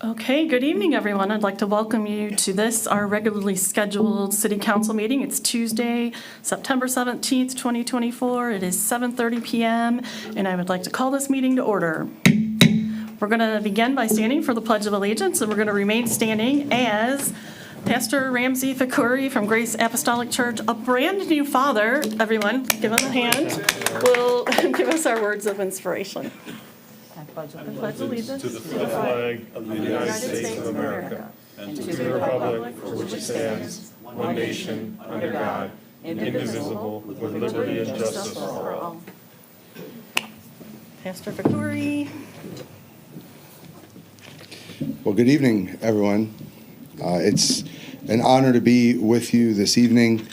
Okay, good evening, everyone. I'd like to welcome you to this, our regularly scheduled city council meeting. It's Tuesday, September 17th, 2024. It is 7:30 p.m., and I would like to call this meeting to order. We're going to begin by standing for the Pledge of Allegiance, and we're going to remain standing as Pastor Ramsey Fakuri from Grace Apostolic Church, a brand new father, everyone, give him a hand, will give us our words of inspiration. I pledge allegiance to the flag of the United States of America and to the republic for which it stands, one nation, under God, indivisible, with liberty and justice for all. Pastor Fakuri. Well, good evening, everyone. It's an honor to be with you this evening.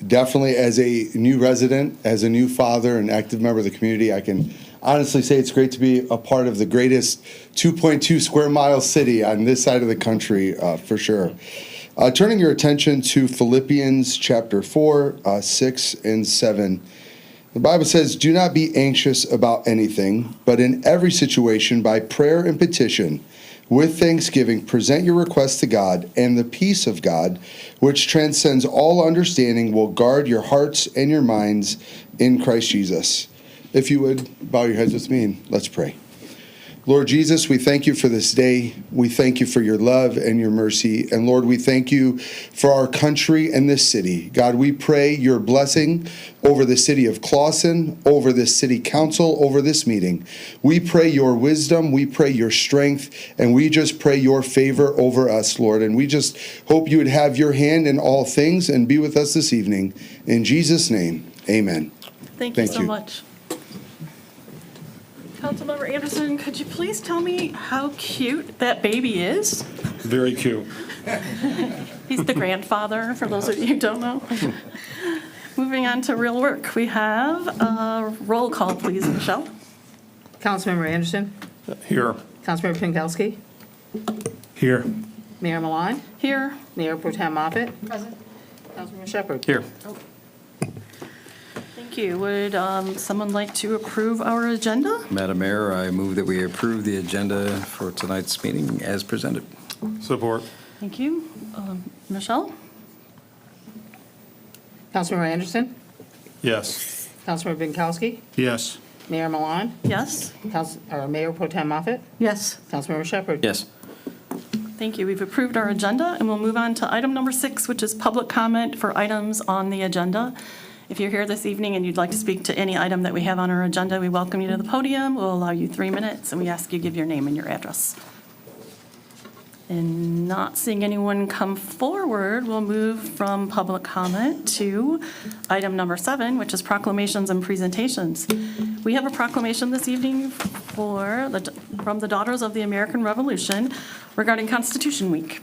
Definitely as a new resident, as a new father, and active member of the community, I can honestly say it's great to be a part of the greatest 2.2 square mile city on this side of the country, for sure. Turning your attention to Philippians chapter 4, 6, and 7. The Bible says, "Do not be anxious about anything, but in every situation, by prayer and petition, with thanksgiving, present your requests to God, and the peace of God, which transcends all understanding, will guard your hearts and your minds in Christ Jesus." If you would, bow your heads with me and let's pray. Lord Jesus, we thank you for this day. We thank you for your love and your mercy. And Lord, we thank you for our country and this city. God, we pray your blessing over the city of Clawson, over this city council, over this meeting. We pray your wisdom, we pray your strength, and we just pray your favor over us, Lord. And we just hope you would have your hand in all things and be with us this evening. In Jesus' name, amen. Thank you so much. Councilmember Anderson, could you please tell me how cute that baby is? Very cute. He's the grandfather, for those of you who don't know. Moving on to real work, we have a roll call, please, Michelle. Councilmember Anderson. Here. Councilmember Pinkowski. Here. Mayor Milan. Here. Mayor Pro Tem Moffitt. Present. Councilmember Shepherd. Here. Thank you. Would someone like to approve our agenda? Madam Mayor, I move that we approve the agenda for tonight's meeting as presented. Support. Thank you. Michelle? Councilmember Anderson. Yes. Councilmember Pinkowski. Yes. Mayor Milan. Yes. Mayor Pro Tem Moffitt. Yes. Councilmember Shepherd. Yes. Thank you. We've approved our agenda, and we'll move on to item number 6, which is public comment for items on the agenda. If you're here this evening and you'd like to speak to any item that we have on our agenda, we welcome you to the podium. We'll allow you 3 minutes, and we ask you to give your name and your address. And not seeing anyone come forward, we'll move from public comment to item number 7, which is proclamations and presentations. We have a proclamation this evening from the Daughters of the American Revolution regarding Constitution Week.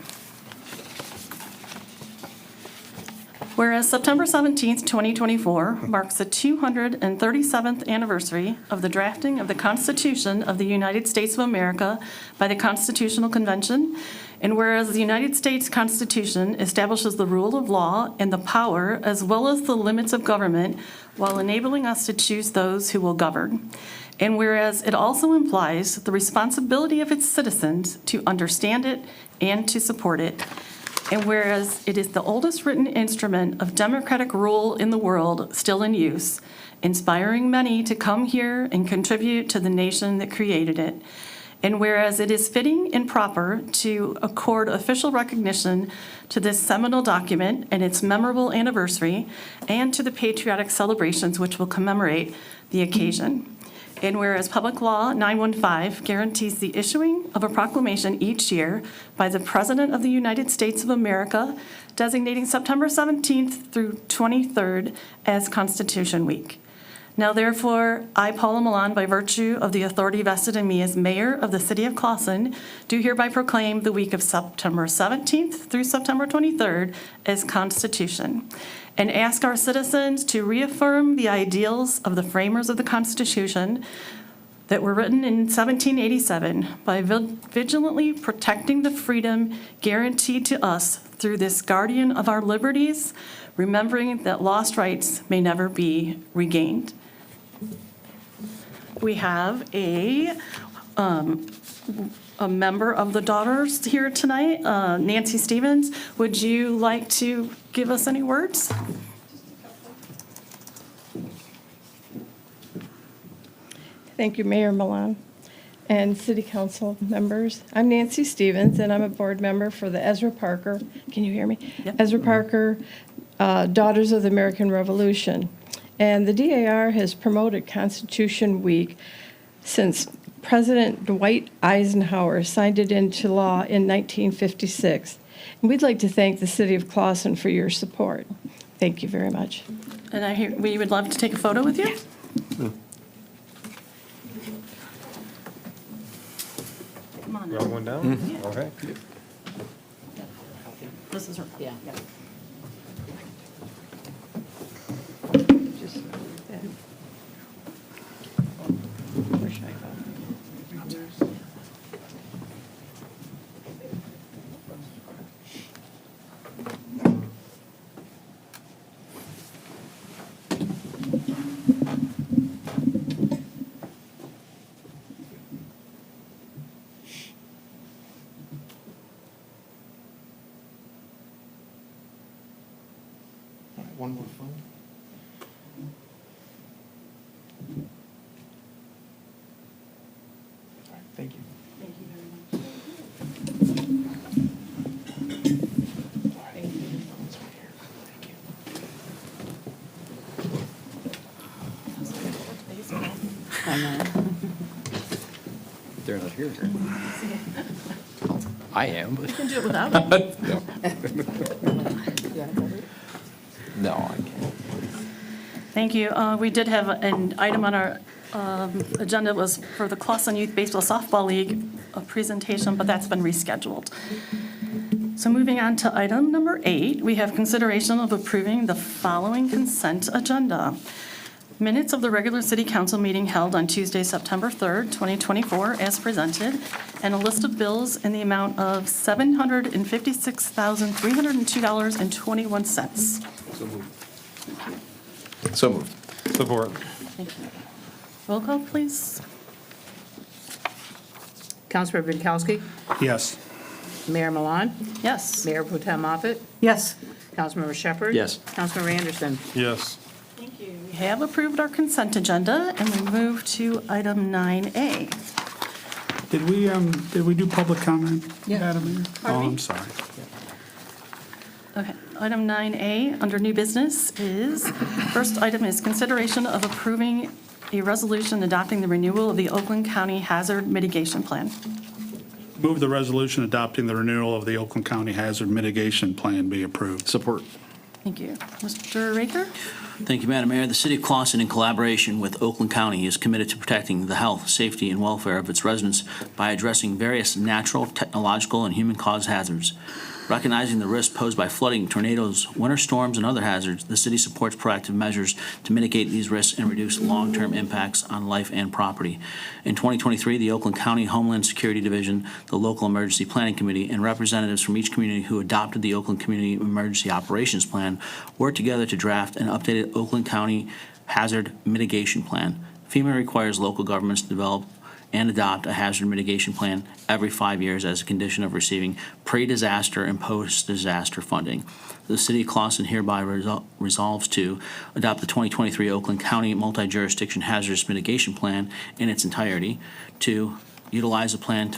Whereas September 17th, 2024 marks the 237th anniversary of the drafting of the Constitution of the United States of America by the Constitutional Convention, and whereas the United States Constitution establishes the rule of law and the power as well as the limits of government while enabling us to choose those who will govern, and whereas it also implies the responsibility of its citizens to understand it and to support it, and whereas it is the oldest written instrument of democratic rule in the world still in use, inspiring many to come here and contribute to the nation that created it, and whereas it is fitting and proper to accord official recognition to this seminal document and its memorable anniversary, and to the patriotic celebrations which will commemorate the occasion. And whereas Public Law 915 guarantees the issuing of a proclamation each year by the President of the United States of America, designating September 17th through 23rd as Constitution Week. Now therefore, I, Paula Milan, by virtue of the authority vested in me as mayor of the city of Clawson, do hereby proclaim the week of September 17th through September 23rd as Constitution, and ask our citizens to reaffirm the ideals of the framers of the Constitution that were written in 1787 by vigilantly protecting the freedom guaranteed to us through this guardian of our liberties, remembering that lost rights may never be regained. We have a member of the Daughters here tonight, Nancy Stevens. Would you like to give us any words? Thank you, Mayor Milan and City Council members. I'm Nancy Stevens, and I'm a board member for the Ezra Parker, can you hear me? Yep. Ezra Parker Daughters of the American Revolution. And the DAR has promoted Constitution Week since President Dwight Eisenhower signed it into law in 1956. And we'd like to thank the City of Clawson for your support. Thank you very much. And I hear we would love to take a photo with you. Come on. Wrong one down? Okay. This is her. Yeah. Just where should I go? One more phone. All right, thank you. Thank you very much. All right, your phone's right here. Thank you. I know. They're not here. I am, but You can do it without it. no, I can't. Thank you. We did have an item on our agenda was for the Clawson Youth Baseball Softball League, a presentation, but that's been rescheduled. So moving on to item number 8, we have consideration of approving the following consent agenda. Minutes of the regular city council meeting held on Tuesday, September 3rd, 2024, as presented, and a list of bills in the amount of $756,302.21. So moved. Support. Thank you. Roll call, please. Councilmember Binkowski, Yes. Mayor Milan, Yes. Mayor Pro Tem Moffett, Yes. Councilmember Shepherd. Yes. Councilmember Anderson. Yes. Thank you. We have approved our consent agenda, and we move to item 9A. Did we do public comment? Madam Mayor? Pardon Oh, me? I'm sorry. Okay, item 9A, under new business is, first item is consideration of approving a resolution adopting the renewal of the Oakland County Hazard Mitigation Plan. Move the resolution adopting the renewal of the Oakland County Hazard Mitigation Plan be approved. Support. Thank you. Mr. Raker? Thank you, Madam Mayor. The City of Clawson, in collaboration with Oakland County, is committed to protecting the health, safety, and welfare of its residents by addressing various natural, technological, and human-caused hazards. Recognizing the risk posed by flooding, tornadoes, winter storms, and other hazards, the city supports proactive measures to mitigate these risks and reduce long-term impacts on life and property. In 2023, the Oakland County Homeland Security Division, the Local Emergency Planning Committee, and representatives from each community who adopted the Oakland Community Emergency Operations Plan worked together to draft an updated Oakland County Hazard Mitigation Plan. FEMA requires local governments to develop and adopt a hazard mitigation plan every 5 years as a condition of receiving pre-disaster and post-disaster funding. The City of Clawson hereby resolves to adopt the 2023 Oakland County Multi-Jurisdiction Hazardous Mitigation Plan in its entirety, to utilize a plan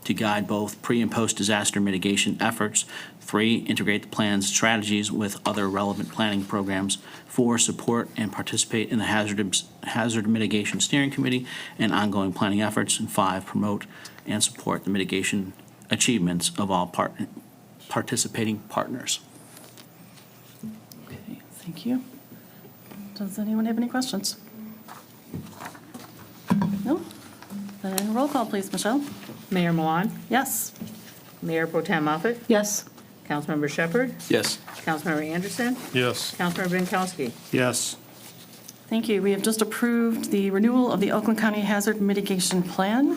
to guide both pre- and post-disaster mitigation efforts. 3, integrate the plan's strategies with other relevant planning programs. 4, support and participate in the Hazard Mitigation Steering Committee and ongoing planning efforts. And 5, promote and support the mitigation achievements of all participating partners. Okay, thank you. Does anyone have any questions? And roll call, please, Michelle. Mayor Milan, Yes. Mayor Pro Tem Moffett, Yes. Councilmember Shepherd, Yes. Councilmember Anderson, Yes. Councilmember Binkowski. Yes. Thank you. We have just approved the renewal of the Oakland County Hazard Mitigation Plan.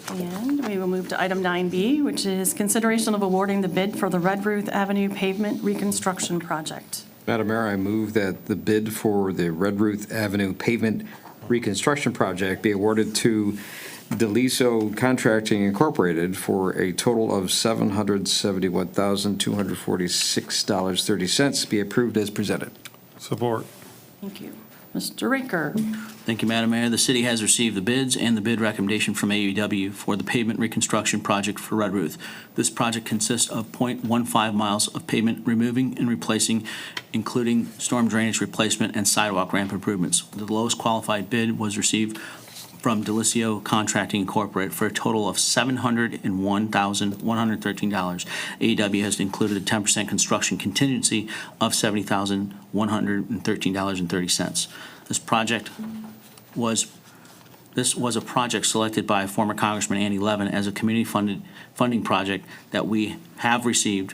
And we will move to item 9B, which is consideration of awarding the bid for the Red Ruth Avenue pavement reconstruction project. Madam Mayor, I move that the bid for the Red Ruth Avenue pavement reconstruction project be awarded to Deliso Contracting Incorporated for a total of $771,246.30 be approved as presented. Support. Thank you. Mr. Raker. Thank you, Madam Mayor. The city has received the bids and the bid recommendation from AEW for the pavement reconstruction project for Red Ruth. This project consists of .15 miles of pavement removing and replacing, including storm drainage replacement and sidewalk ramp improvements. The lowest qualified bid was received from Delicio Contracting Incorporated for a total of $701,113. AEW has included a 10% construction contingency of $70,113.30. This was a project selected by former Congressman Andy Levin as a community funding project that we have received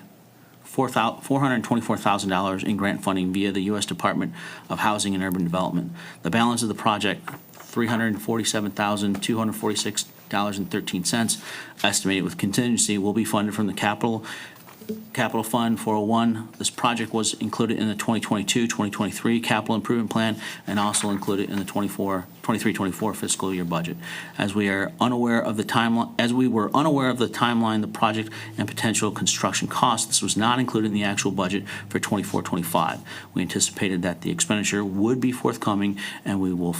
$424,000 in grant funding via the U.S. Department of Housing and Urban Development. The balance of the project, $347,246.13, estimated with contingency, will be funded from the Capital Fund 401. This project was included in the 2022-2023 capital improvement plan and also included in the 23-24 fiscal year budget. As we were unaware of the timeline, the project and potential construction costs, this was not included in the actual budget for 24-25. We anticipated that the expenditure would be forthcoming and will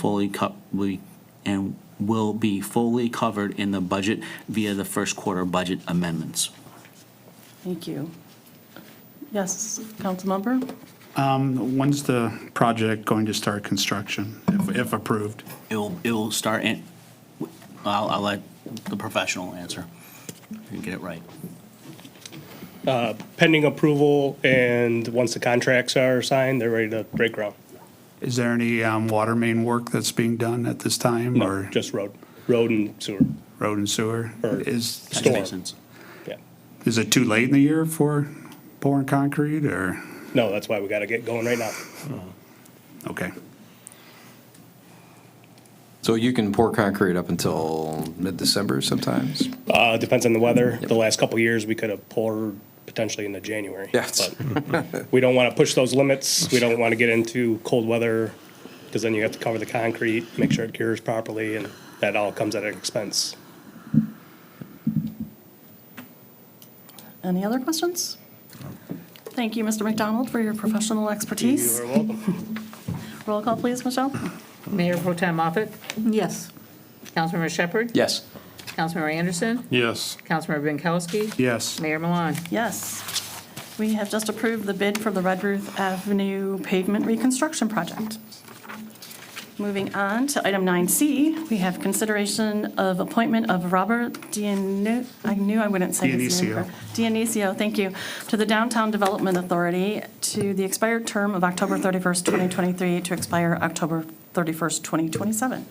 be fully covered in the budget via the first quarter budget amendments. Thank you. Yes, Councilmember? When's the project going to start construction, if approved? It will start in, I'll let the professional answer. You can get it right. Pending approval, and once the contracts are signed, they're ready to break ground. Is there any water main work that's being done at this time? No, Or just road and sewer. road and sewer? Or Is Catch Storm. basins. Yeah. it too late in the year for pouring concrete, or? No, that's why we got to get going right now. Okay. So you can pour concrete up until mid-December sometimes? Depends on the weather. The last couple of years, we could have poured potentially into January. Yes. But we don't want to push those limits. We don't want to get into cold weather, because then you have to cover the concrete, make sure it cures properly, and that all comes at an expense. Any other questions? Thank you, Mr. McDonald, for your professional expertise. You are welcome. Roll call, please, Michelle. Mayor Pro Tem Moffett, Yes. Councilmember Shepherd, Yes. Councilmember Anderson, Yes. Councilmember Binkowski, Yes. Mayor Milan. Yes. We have just approved the bid for the Red Ruth Avenue pavement reconstruction project. Moving on to item 9C, we have consideration of appointment of Robert Dionisio, I knew I wouldn't say his name. Dionisio. Dionisio, thank you, to the Downtown Development Authority to the expired term of October 31st, 2023 to expire October 31st, 2027.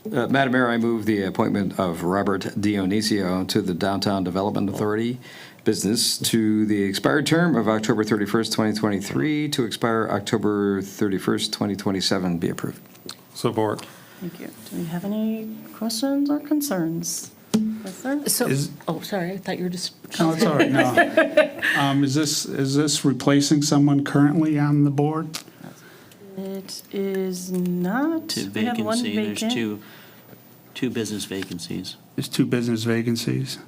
Madam Mayor, I move the appointment of Robert Dionisio to the Downtown Development Authority business to the expired term of October 31st, 2023 to expire October 31st, 2027 be approved. Support. Thank you. Do we have any questions or concerns? Yes, sir? So, Is- sorry, I thought you were just. No, it's all right, no. Is this replacing someone currently on the board? It is not. To We have one vacancy, there's vacant. two business vacancies. There's 2 business vacancies.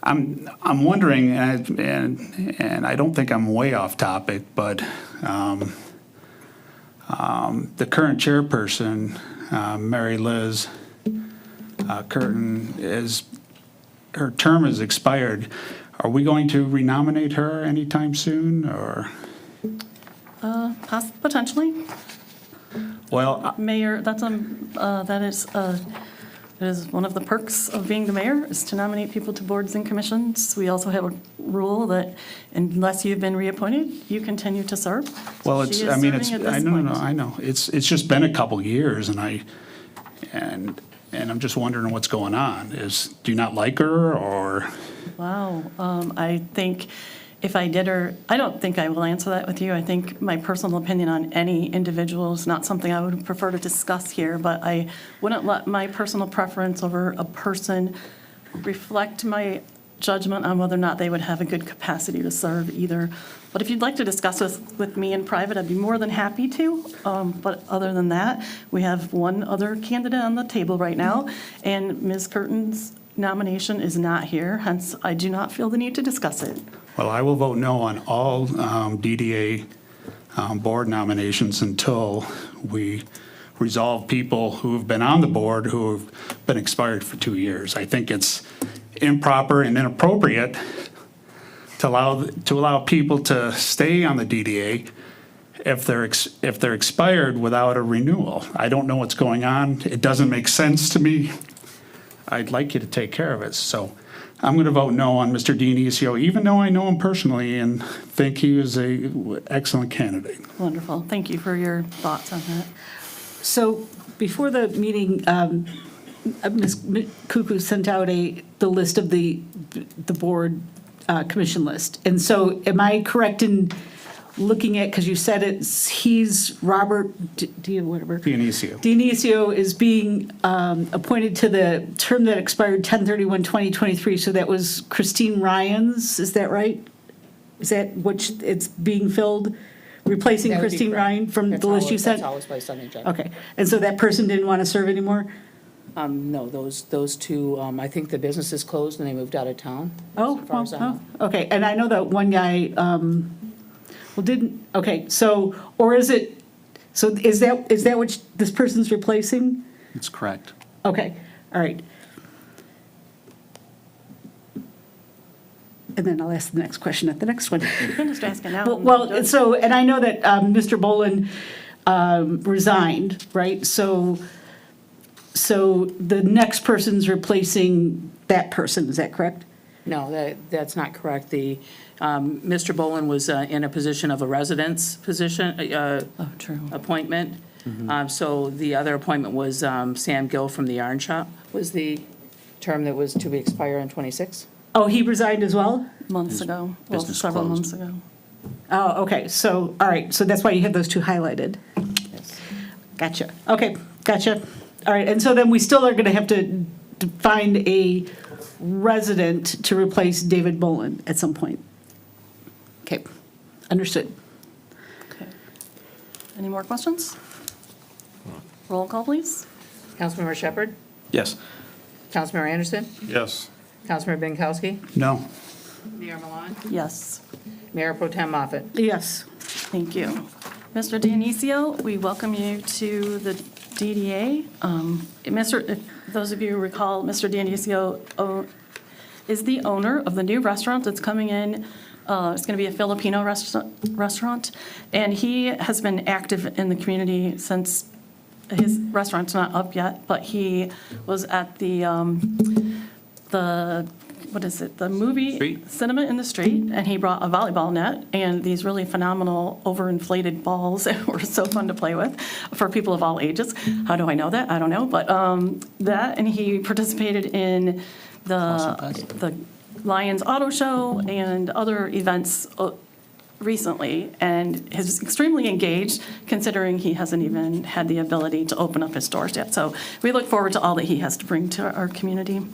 I'm wondering, and I don't think I'm way off topic, but the current chairperson, Mary Liz Curtin, her term is expired. Are we going to renominate her anytime soon, or? Potentially. Well, Mayor, that is one of the perks of being the mayor, is to nominate people to boards and commissions. We also have a rule that unless you've been reappointed, you continue to serve. well, She it's, is I mean, it's, serving at I this no, point. no, I know. It's just been a couple years, and And I'm just wondering what's going on. Do you not like her, or? Wow. I think if I did or, I don't think I will answer that with you. I think my personal opinion on any individual is not something I would prefer to discuss here, but I wouldn't let my personal preference over a person reflect my judgment on whether or not they would have a good capacity to serve either. But if you'd like to discuss this with me in private, I'd be more than happy to. But other than that, we have one other candidate on the table right now, and Ms. Curtin's nomination is not here, hence I do not feel the need to discuss it. Well, I will vote no on all DDA board nominations until we resolve people who have been on the board who have been expired for 2 years. I think it's improper and inappropriate to allow people to stay on the DDA if they're expired without a renewal. I don't know what's going on. It doesn't make sense to me. I'd like you to take care of it. So I'm going to vote no on Mr. Dionisio, even though I know him personally and think he is an excellent candidate. Wonderful. Thank you for your thoughts on that. So before the meeting, Ms. Cuckoo sent out the list of the board commission list. And so am I correct in looking at, because you said he's Robert, whatever. Dionisio is being appointed to the term that expired 10/31/2023. So that was Christine Ryan's, is that right? Is that it's being filled? Replacing That would be Christine correct. Ryan from the list you sent? That's always placed on the agenda. Okay, and so that person didn't want to serve anymore? No, those two, I think the business is closed and they moved out of town. Oh, as far as I know. okay, and I know that one guy, okay, so, or is it, so is that what this person's replacing? That's correct. Okay, all right. And then I'll ask the next question at the next one. You can just ask it now. Well, so, and I know that Mr. Bolin resigned, right? So the next person's replacing that person, is that correct? No, that's not correct. Mr. Bolin was in a position of a residence position, True. appointment. So the other appointment was Sam Gill from the Yarn Shop, was the term that was to expire in '26. Oh, he resigned as well? Months ago, well, business several closed. months ago. Oh, okay, so, all right, so that's why you have those two highlighted. Yes. Gotcha, okay, gotcha. All right, and so then we still are gonna have to find a resident to replace David Bolin at some point. Okay, understood. Okay. Any more questions? Roll call, please. Councilmember Shepherd? Yes. Councilmember Anderson? Yes. Councilmember Binkowski? No. Mayor Milan? Yes. Mayor Pro Tem Moffett? Yes, Thank you. Mr. Dionisio, we welcome you to the DDA. If those of you who recall, Mr. Dionisio is the owner of the new restaurant that's coming in. It's going to be a Filipino restaurant, and he has been active in the community since his restaurant's not up yet, but he was at the movie Street? Cinema in the Street, and he brought a volleyball net and these really phenomenal overinflated balls that were so fun to play with for people of all ages. How do I know that? I don't know, but that, and he participated in the Lions Auto Show and other events recently, and is extremely engaged, considering he hasn't even had the ability to open up his doors yet. So we look forward to all that he has to bring to our community.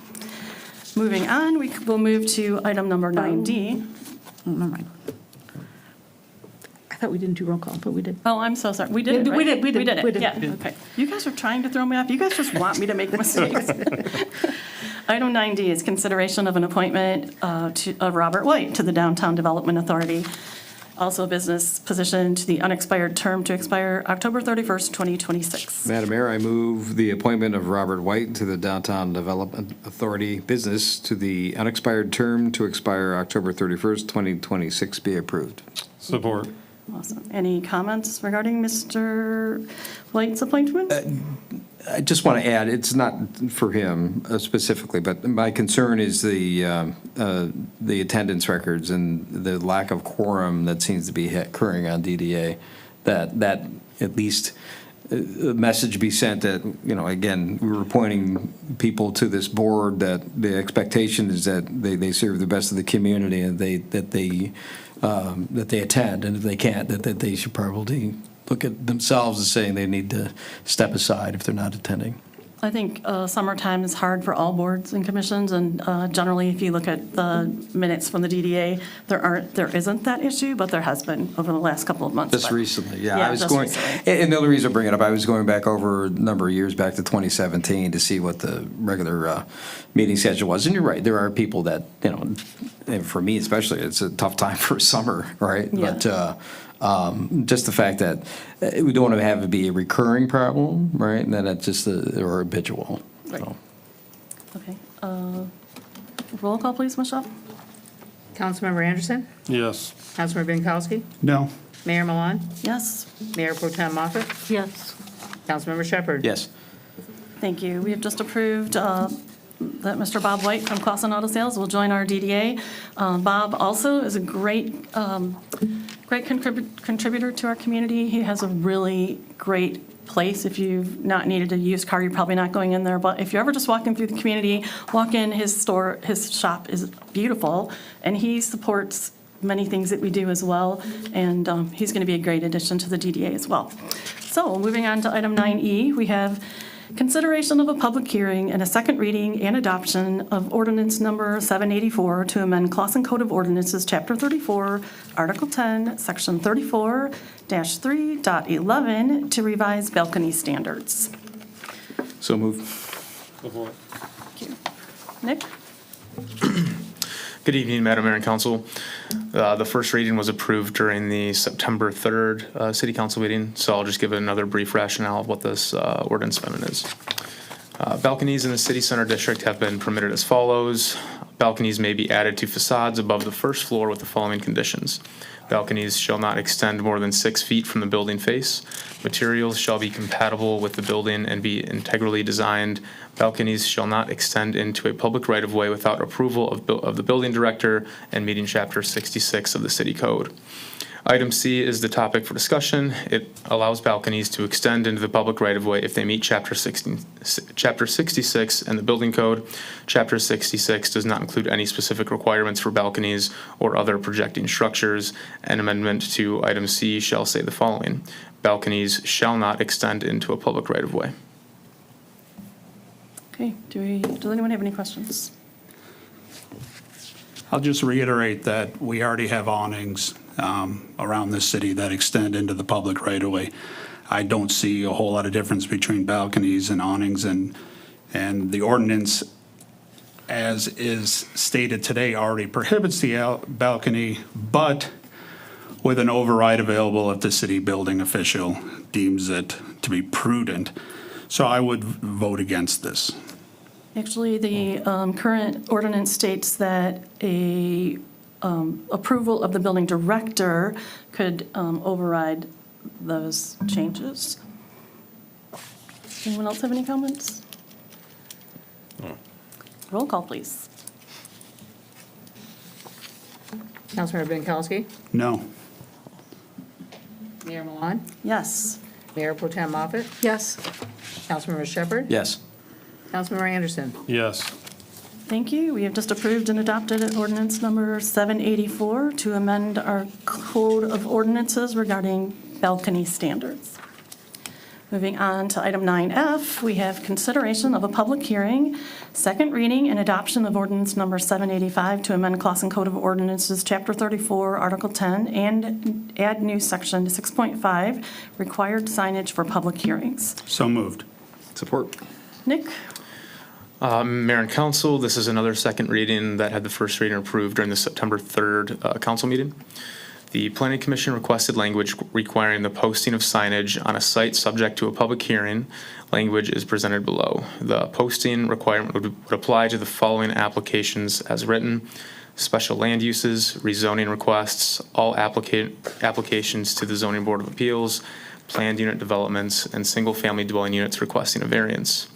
Moving on, we will move to item number 9D. oh, never mind. I thought we didn't do roll call, but we did. Oh, I'm so sorry. We did it, Yeah, right? we did, We did we it, did. yeah, okay. You guys are trying to throw me off. You guys just want me to make mistakes. Item 9D is consideration of an appointment of Robert White to the Downtown Development Authority. Also a business position to the unexpired term to expire October 31st, 2026. Madam Mayor, I move the appointment of Robert White to the Downtown Development Authority business to the unexpired term to expire October 31st, 2026 be approved. Support. Awesome. Any comments regarding Mr. White's appointment? I just want to add, it's not for him specifically, but my concern is the attendance records and the lack of quorum that seems to be occurring on DDA. That at least a message be sent that, again, we were appointing people to this board, that the expectation is that they serve the best of the community, and that they attend, and if they can't, that they should probably look at themselves as saying they need to step aside if they're not attending. I think summertime is hard for all boards and commissions, and generally, if you look at the minutes from the DDA, there isn't that issue, but there has been over the last couple of months. Just but- recently, yeah. Yeah, I was just going, recently. and the only reason I bring it up, I was going back over a number of years back to 2017 to see what the regular meeting schedule was. And you're right, there are people that, and for me especially, it's a tough time for summer, right? Yeah. But just the fact that we don't want to have it be a recurring problem, right? And that it's just or habitual. Right. So. Okay. Roll call, please, Michelle. Councilmember Anderson? Yes. Councilmember Binkowski? No. Mayor Milan? Yes. Mayor Pro Tem Moffett? Yes. Councilmember Shepherd? Yes. Thank you. We have just approved that Mr. Bob White from Clausen Auto Sales will join our DDA. Bob also is a great contributor to our community. He has a really great place. If you've not needed a used car, you're probably not going in there. But if you're ever just walking through the community, walk in his store. His shop is beautiful, and he supports many things that we do as well. And he's going to be a great addition to the DDA as well. So moving on to item 9E, we have consideration of a public hearing and a second reading and adoption of ordinance number 784 to amend Clausen Code of Ordinances, Chapter 34, Article 10, Section 34-3.11 to revise balcony standards. So move. Support. Thank you. Nick? Good evening, Madam Mayor and Council. The first reading was approved during the September 3rd City Council meeting, so I'll just give another brief rationale of what this ordinance amendment is. Balconies in the city center district have been permitted as follows. Balconies may be added to facades above the first floor with the following conditions. Balconies shall not extend more than 6 feet from the building face. Materials shall be compatible with the building and be integrally designed. Balconies shall not extend into a public right-of-way without approval of the building director and meeting Chapter 66 of the City Code. Item C is the topic for discussion. It allows balconies to extend into the public right-of-way if they meet Chapter 66 and the Building Code. Chapter 66 does not include any specific requirements for balconies or other projecting structures. An amendment to item C shall say the following: balconies shall not extend into a public right-of-way. Okay, does anyone have any questions? I'll just reiterate that we already have awnings around this city that extend into the public right-of-way. I don't see a whole lot of difference between balconies and awnings, and the ordinance, as is stated today, already prohibits the balcony, but with an override available if the city building official deems it to be prudent. So I would vote against this. Actually, the current ordinance states that a approval of the building director could override those changes. Anyone else have any comments? Roll call, please. Councilmember Binkowski? No. Mayor Milan? Yes. Mayor Pro Tem Moffett? Yes. Councilmember Shepherd? Yes. Councilmember Anderson? Yes. Thank you. We have just approved and adopted ordinance number 784 to amend our code of ordinances regarding balcony standards. Moving on to item 9F, we have consideration of a public hearing, second reading and adoption of ordinance number 785 to amend Clausen Code of Ordinances, Chapter 34, Article 10, and add new section 6.5, required signage for public hearings. So moved. Support. Nick? Mayor and Council, this is another second reading that had the first reading approved during the September 3rd council meeting. The Planning Commission requested language requiring the posting of signage on a site subject to a public hearing. Language is presented below. The posting requirement would apply to the following applications as written: special land uses, rezoning requests, all applications to the Zoning Board of Appeals, planned unit developments, and single-family dwelling units requesting a variance.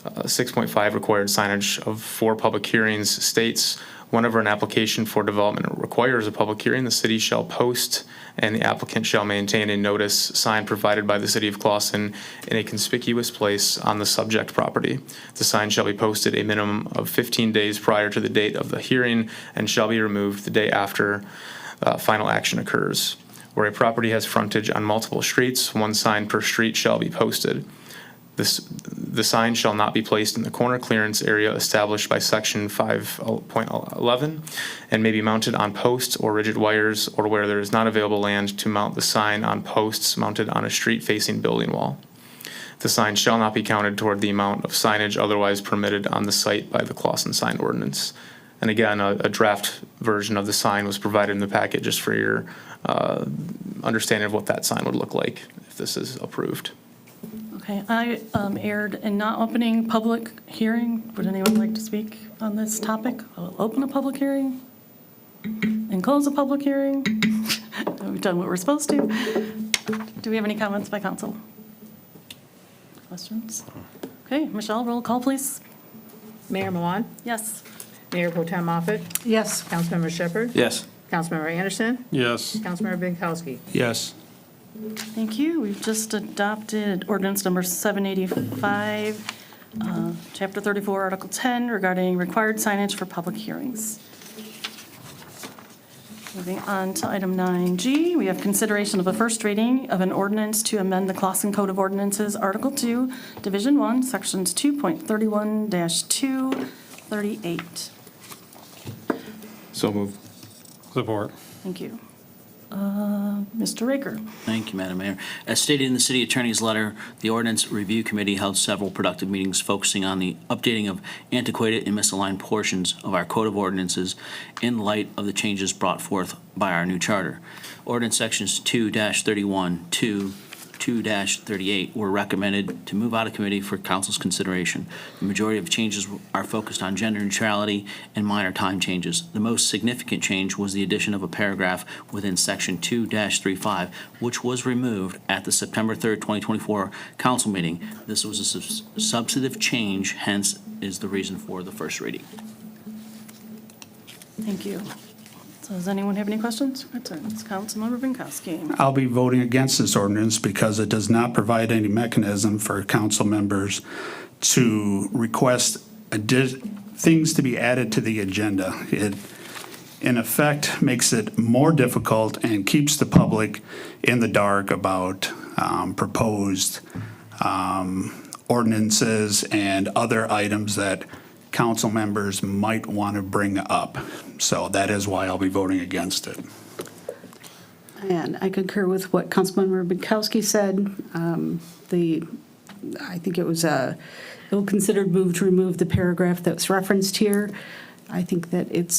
6.5 required signage for public hearings states Whenever an application for development requires a public hearing, the city shall post and the applicant shall maintain a notice sign provided by the city of Clawson in a conspicuous place on the subject property. The sign shall be posted a minimum of 15 days prior to the date of the hearing and shall be removed the day after final action occurs. Where a property has frontage on multiple streets, one sign per street shall be posted. The sign shall not be placed in the corner clearance area established by section 5.11 and may be mounted on posts or rigid wires or where there is not available land to mount the sign on posts mounted on a street facing building wall. The sign shall not be counted toward the amount of signage otherwise permitted on the site by the Clawson sign ordinance. And again, a draft version of the sign was provided in the packet just for your understanding of what that sign would look like if this is approved. Okay, I erred in not opening public hearing. Would anyone like to speak on this topic? I'll open a public hearing and close a public hearing. We've done what we're supposed to. Do we have any comments by council? Questions? Okay, Michelle, roll call, please. Mayor Milan? Yes. Mayor Pro Tem Moffett? Yes. Councilmember Shepherd? Yes. Councilmember Anderson? Yes. Councilmember Binkowski? Yes. Thank you. We've just adopted ordinance number 785, Chapter 34, Article 10, regarding required signage for public hearings. Moving on to item 9G, we have consideration of a first reading of an ordinance to amend the Clawson Code of Ordinances, Article 2, Division 1, Sections 2.31-238. So moved. Support. Thank you. Mr. Raker. Thank you, Madam Mayor. As stated in the city attorney's letter, the Ordinance Review Committee held several productive meetings focusing on the updating of antiquated and misaligned portions of our Code of Ordinances in light of the changes brought forth by our new charter. Ordinance Sections 2-31 to 2-38 were recommended to move out of committee for council's consideration. The majority of changes are focused on gender neutrality and minor time changes. The most significant change was the addition of a paragraph within Section 2-35, which was removed at the September 3rd, 2024 council meeting. This was a substantive change, hence is the reason for the first reading. Thank you. So does anyone have any questions? It's Councilmember Binkowski. I'll be voting against this ordinance because it does not provide any mechanism for council members to request things to be added to the agenda. It, in effect, makes it more difficult and keeps the public in the dark about proposed ordinances and other items that council members might want to bring up. So that is why I'll be voting against it. And I concur with what Councilmember Binkowski said. I think it was a ill-considered move to remove the paragraph that's referenced here. I think that it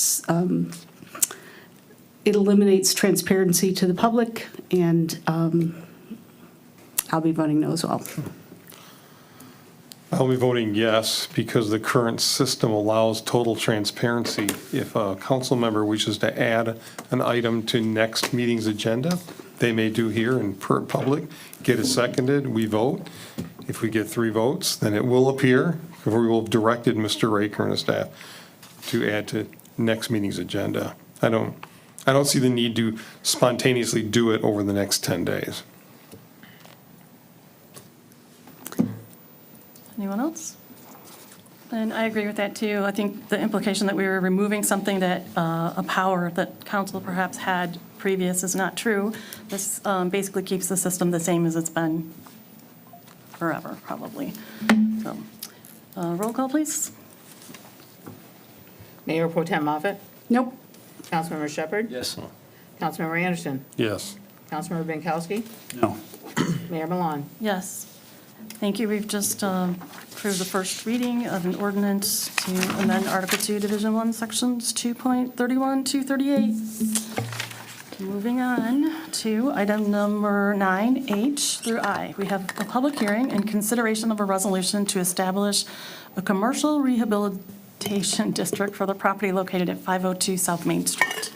eliminates transparency to the public, and I'll be voting no as well. I'll be voting yes because the current system allows total transparency. If a council member wishes to add an item to next meeting's agenda, they may do here in public, get it seconded, we vote. If we get 3 votes, then it will appear, or we will have directed Mr. Raker and his staff to add to next meeting's agenda. I don't see the need to spontaneously do it over the next 10 days. Anyone else? And I agree with that too. I think the implication that we were removing something that, a power that council perhaps had previous is not true. This basically keeps the system the same as it's been forever, probably. So, roll call, please. Mayor Pro Tem Moffett? Nope. Councilmember Shepherd? Yes. Councilmember Anderson? Yes. Councilmember Binkowski? No. Mayor Milan? Yes. Thank you. We've just approved the first reading of an ordinance to amend Article 2, Division 1, Sections 2.31 to 38. Moving on to item number 9H through I. We have a public hearing and consideration of a resolution to establish a commercial rehabilitation district for the property located at 502 South Main Street.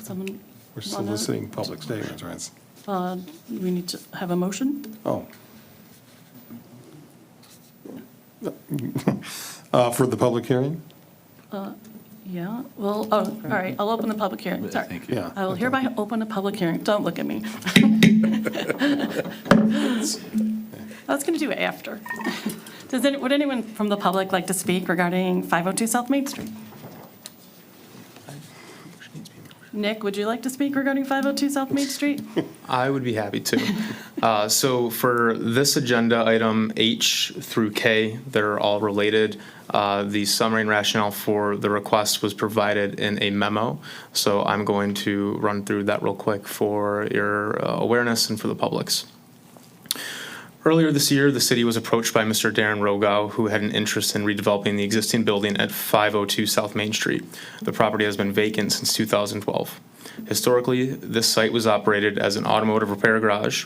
Someone We're wanna- soliciting public statements, right? We need to have a motion. Oh. For the public hearing? Yeah, well, oh, all right, I'll open the public hearing, sorry. Thank you. Yeah. I will hereby open a public hearing, don't look at me. I was going to do it after. Would anyone from the public like to speak regarding 502 South Main Street? Nick, would you like to speak regarding 502 South Main Street? I would be happy to. So for this agenda item, H through K, they're all related. The summary and rationale for the request was provided in a memo. So I'm going to run through that real quick for your awareness and for the public's. Earlier this year, the city was approached by Mr. Darren Rogow, who had an interest in redeveloping the existing building at 502 South Main Street. The property has been vacant since 2012. Historically, this site was operated as an automotive repair garage.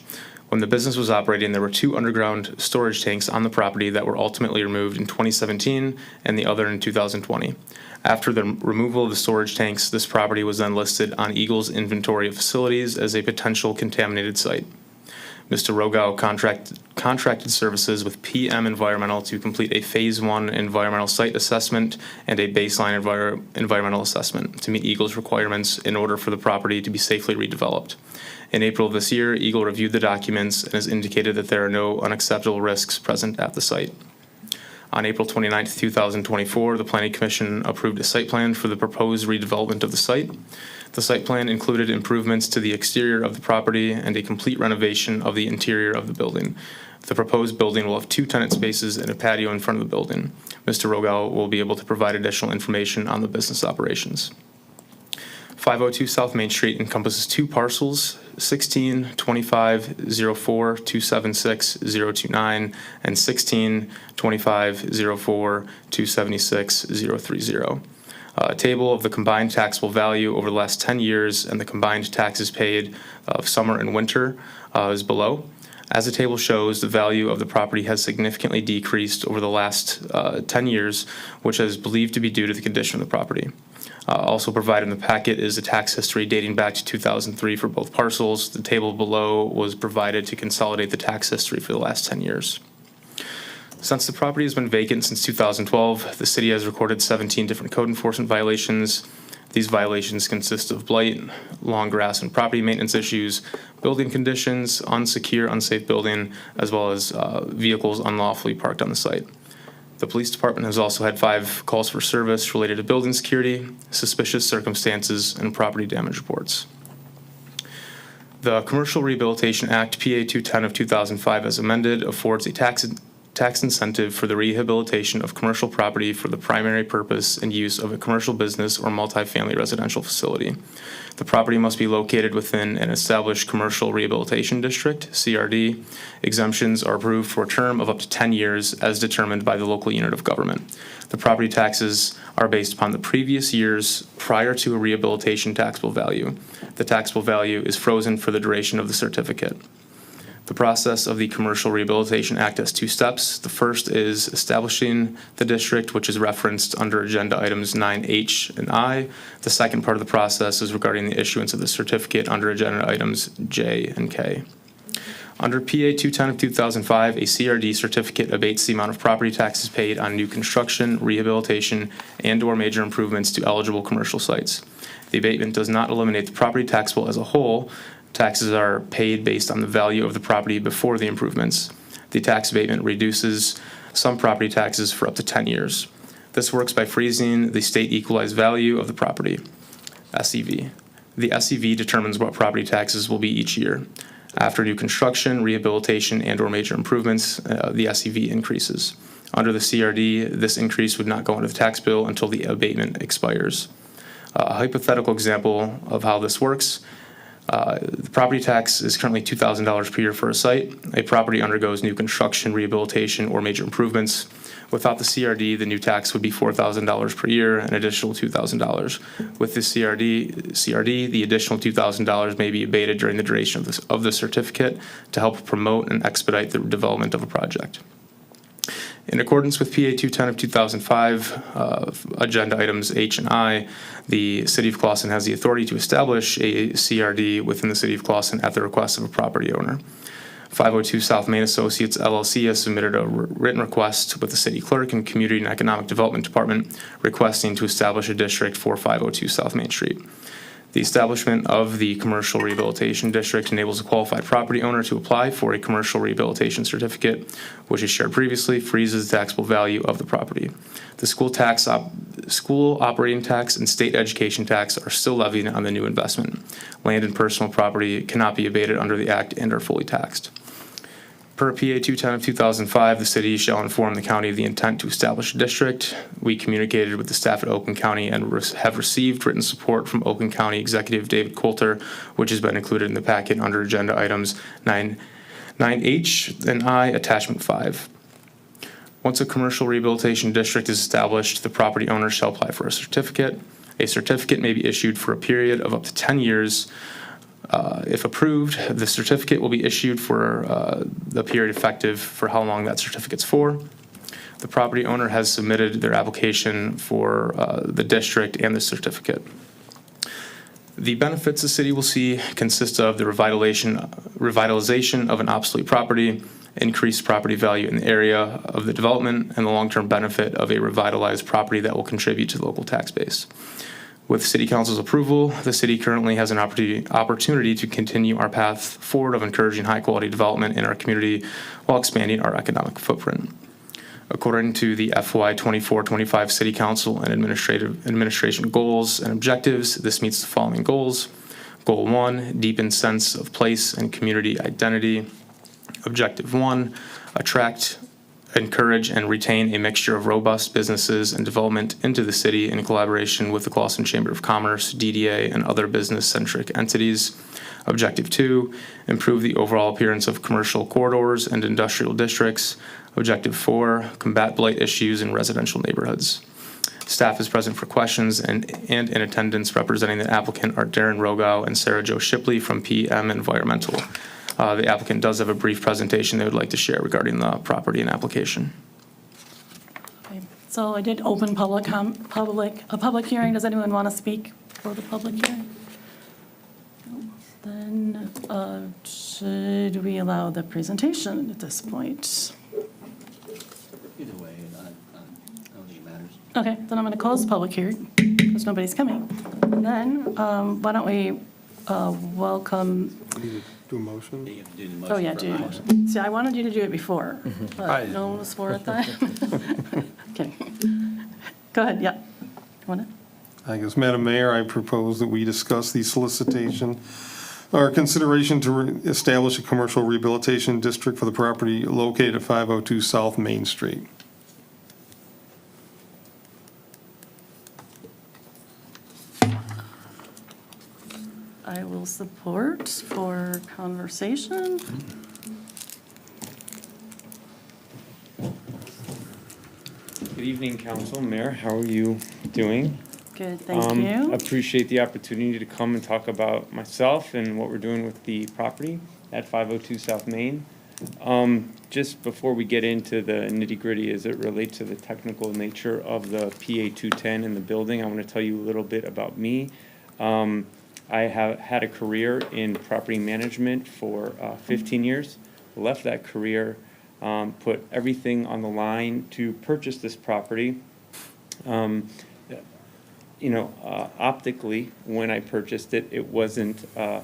When the business was operating, there were 2 underground storage tanks on the property that were ultimately removed in 2017 and the other in 2020. After the removal of the storage tanks, this property was then listed on Eagle's inventory of facilities as a potential contaminated site. Mr. Rogow contracted services with PM Environmental to complete a Phase 1 environmental site assessment and a baseline environmental assessment to meet Eagle's requirements in order for the property to be safely redeveloped. In April of this year, Eagle reviewed the documents and has indicated that there are no unacceptable risks present at the site. On April 29, 2024, the Planning Commission approved a site plan for the proposed redevelopment of the site. The site plan included improvements to the exterior of the property and a complete renovation of the interior of the building. The proposed building will have 2 tenant spaces and a patio in front of the building. Mr. Rogow will be able to provide additional information on the business operations. 502 South Main Street encompasses 2 parcels, 16-25-04-276-029 and 16-25-04-276-030. A table of the combined taxable value over the last 10 years and the combined taxes paid of summer and winter is below. As the table shows, the value of the property has significantly decreased over the last 10 years, which is believed to be due to the condition of the property. Also provided in the packet is a tax history dating back to 2003 for both parcels. The table below was provided to consolidate the tax history for the last 10 years. Since the property has been vacant since 2012, the city has recorded 17 different code enforcement violations. These violations consist of blight, long grass and property maintenance issues, building conditions, unsafe building, as well as vehicles unlawfully parked on the site. The police department has also had 5 calls for service related to building security, suspicious circumstances, and property damage reports. The Commercial Rehabilitation Act, PA 210 of 2005, as amended, affords a tax incentive for the rehabilitation of commercial property for the primary purpose and use of a commercial business or multifamily residential facility. The property must be located within an established commercial rehabilitation district, CRD. Exemptions are approved for a term of up to 10 years as determined by the local unit of government. The property taxes are based upon the previous years prior to a rehabilitation taxable value. The taxable value is frozen for the duration of the certificate. The process of the Commercial Rehabilitation Act has 2 steps. The first is establishing the district, which is referenced under agenda items 9H and I. The second part of the process is regarding the issuance of the certificate under agenda items J and K. Under PA 210 of 2005, a CRD certificate abates the amount of property taxes paid on new construction, rehabilitation, and/or major improvements to eligible commercial sites. The abatement does not eliminate the property taxable as a whole. Taxes are paid based on the value of the property before the improvements. The tax abatement reduces some property taxes for up to 10 years. This works by freezing the state equalized value of the property, SEV. The SEV determines what property taxes will be each year. After new construction, rehabilitation, and/or major improvements, the SEV increases. Under the CRD, this increase would not go into the tax bill until the abatement expires. A hypothetical example of how this works: the property tax is currently $2,000 per year for a site. A property undergoes new construction, rehabilitation, or major improvements. Without the CRD, the new tax would be $4,000 per year, an additional $2,000. With the CRD, the additional $2,000 may be abated during the duration of the certificate to help promote and expedite the development of a project. In accordance with PA 210 of 2005, agenda items H and I, the City of Clawson has the authority to establish a CRD within the City of Clawson at the request of a property owner. 502 South Main Associates LLC has submitted a written request with the city clerk and Community and Economic Development Department requesting to establish a district for 502 South Main Street. The establishment of the Commercial Rehabilitation District enables a qualified property owner to apply for a commercial rehabilitation certificate, which is shared previously, freezes the taxable value of the property. The school operating tax and state education tax are still levied on the new investment. Land and personal property cannot be abated under the act and are fully taxed. Per PA 210 of 2005, the city shall inform the county of the intent to establish a district. We communicated with the staff at Oakland County and have received written support from Oakland County Executive David Coulter, which has been included in the packet under agenda items 9H and I, attachment 5. Once a commercial rehabilitation district is established, the property owner shall apply for a certificate. A certificate may be issued for a period of up to 10 years. If approved, the certificate will be issued for the period effective for how long that certificate's for. The property owner has submitted their application for the district and the certificate. The benefits the city will see consist of the revitalization of an obsolete property, increased property value in the area of the development, and the long-term benefit of a revitalized property that will contribute to the local tax base. With City Council's approval, the city currently has an opportunity to continue our path forward of encouraging high-quality development in our community while expanding our economic footprint. According to the FY 24-25 City Council and administration goals and objectives, this meets the following goals. Goal 1, deepen sense of place and community identity. Objective 1, attract, encourage, and retain a mixture of robust businesses and development into the city in collaboration with the Clawson Chamber of Commerce, DDA, and other business-centric entities. Objective 2, improve the overall appearance of commercial corridors and industrial districts. Objective 4, combat blight issues in residential neighborhoods. Staff is present for questions and in attendance representing the applicant are Darren Rogow and Sarah Jo Shipley from PM Environmental. The applicant does have a brief presentation they would like to share regarding the property and application. Okay, so I did open a public hearing. Does anyone want to speak for the public hearing? No. Then should we allow the presentation at this point? Either way, I don't think it matters. Okay, then I'm going to close the public hearing because nobody's coming. And then why don't we welcome. Do a motion? You have to do the motion. Oh, yeah, for do your mine. motion. See, I wanted you to do it before, but no one was for it then. Okay. Go ahead, yeah. You want it? I guess, Madam Mayor, I propose that we discuss the solicitation or consideration to establish a commercial rehabilitation district for the property located at 502 South Main Street. I will support for conversation. Good evening, Council, Mayor. How are you doing? Good, thank you. Appreciate the opportunity to come and talk about myself and what we're doing with the property at 502 South Main. Just before we get into the nitty-gritty as it relates to the technical nature of the PA 210 in the building, I want to tell you a little bit about me. I have had a career in property management for 15 years. Left that career, put everything on the line to purchase this property. Optically, when I purchased it, there wasn't a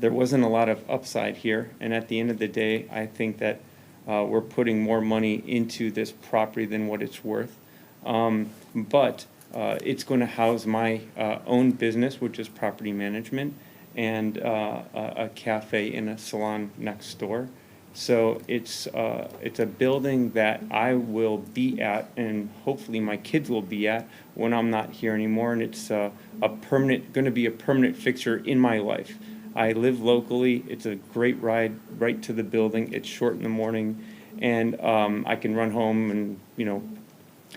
lot of upside here. And at the end of the day, I think that we're putting more money into this property than what it's worth. But it's going to house my own business, which is property management, and a cafe and a salon next door. So it's a building that I will be at, and hopefully my kids will be at when I'm not here anymore. And it's going to be a permanent fixture in my life. I live locally. It's a great ride right to the building. It's short in the morning, and I can run home and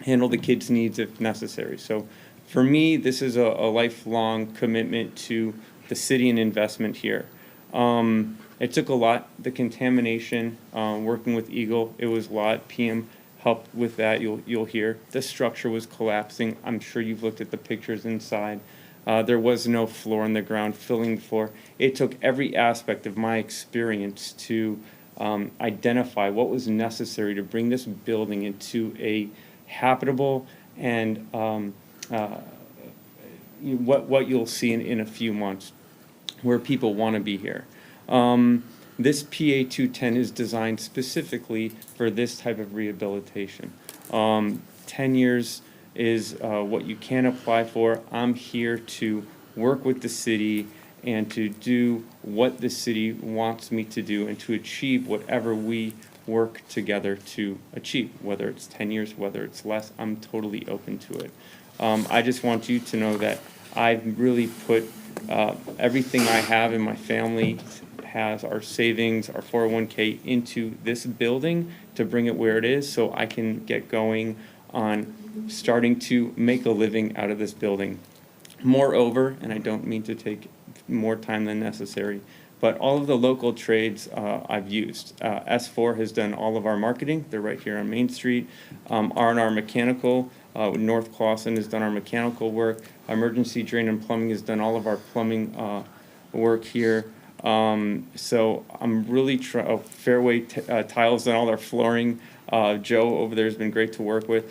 handle the kids' needs if necessary. So for me, this is a lifelong commitment to the city and investment here. It took a lot, the contamination, working with Eagle, it was a lot. PM helped with that. You'll hear the structure was collapsing. I'm sure you've looked at the pictures inside. There was no floor in the ground, filling the floor. It took every aspect of my experience to identify what was necessary to bring this building into a habitable and what you'll see in a few months, where people want to be here. This PA 210 is designed specifically for this type of rehabilitation. 10 years is what you can apply for. I'm here to work with the city and to do what the city wants me to do and to achieve whatever we work together to achieve, whether it's 10 years, whether it's less. I'm totally open to it. I just want you to know that I've really put everything I have and my family has, our savings, our 401k, into this building to bring it where it is so I can get going on starting to make a living out of this building. Moreover, and I don't mean to take more time than necessary, but all of the local trades I've used. S4 has done all of our marketing. They're right here on Main Street. R&R Mechanical, North Clawson has done our mechanical work. Emergency Drain and Plumbing has done all of our plumbing work here. So I'm really Fairway Tiles done all our flooring. Joe over there has been great to work with.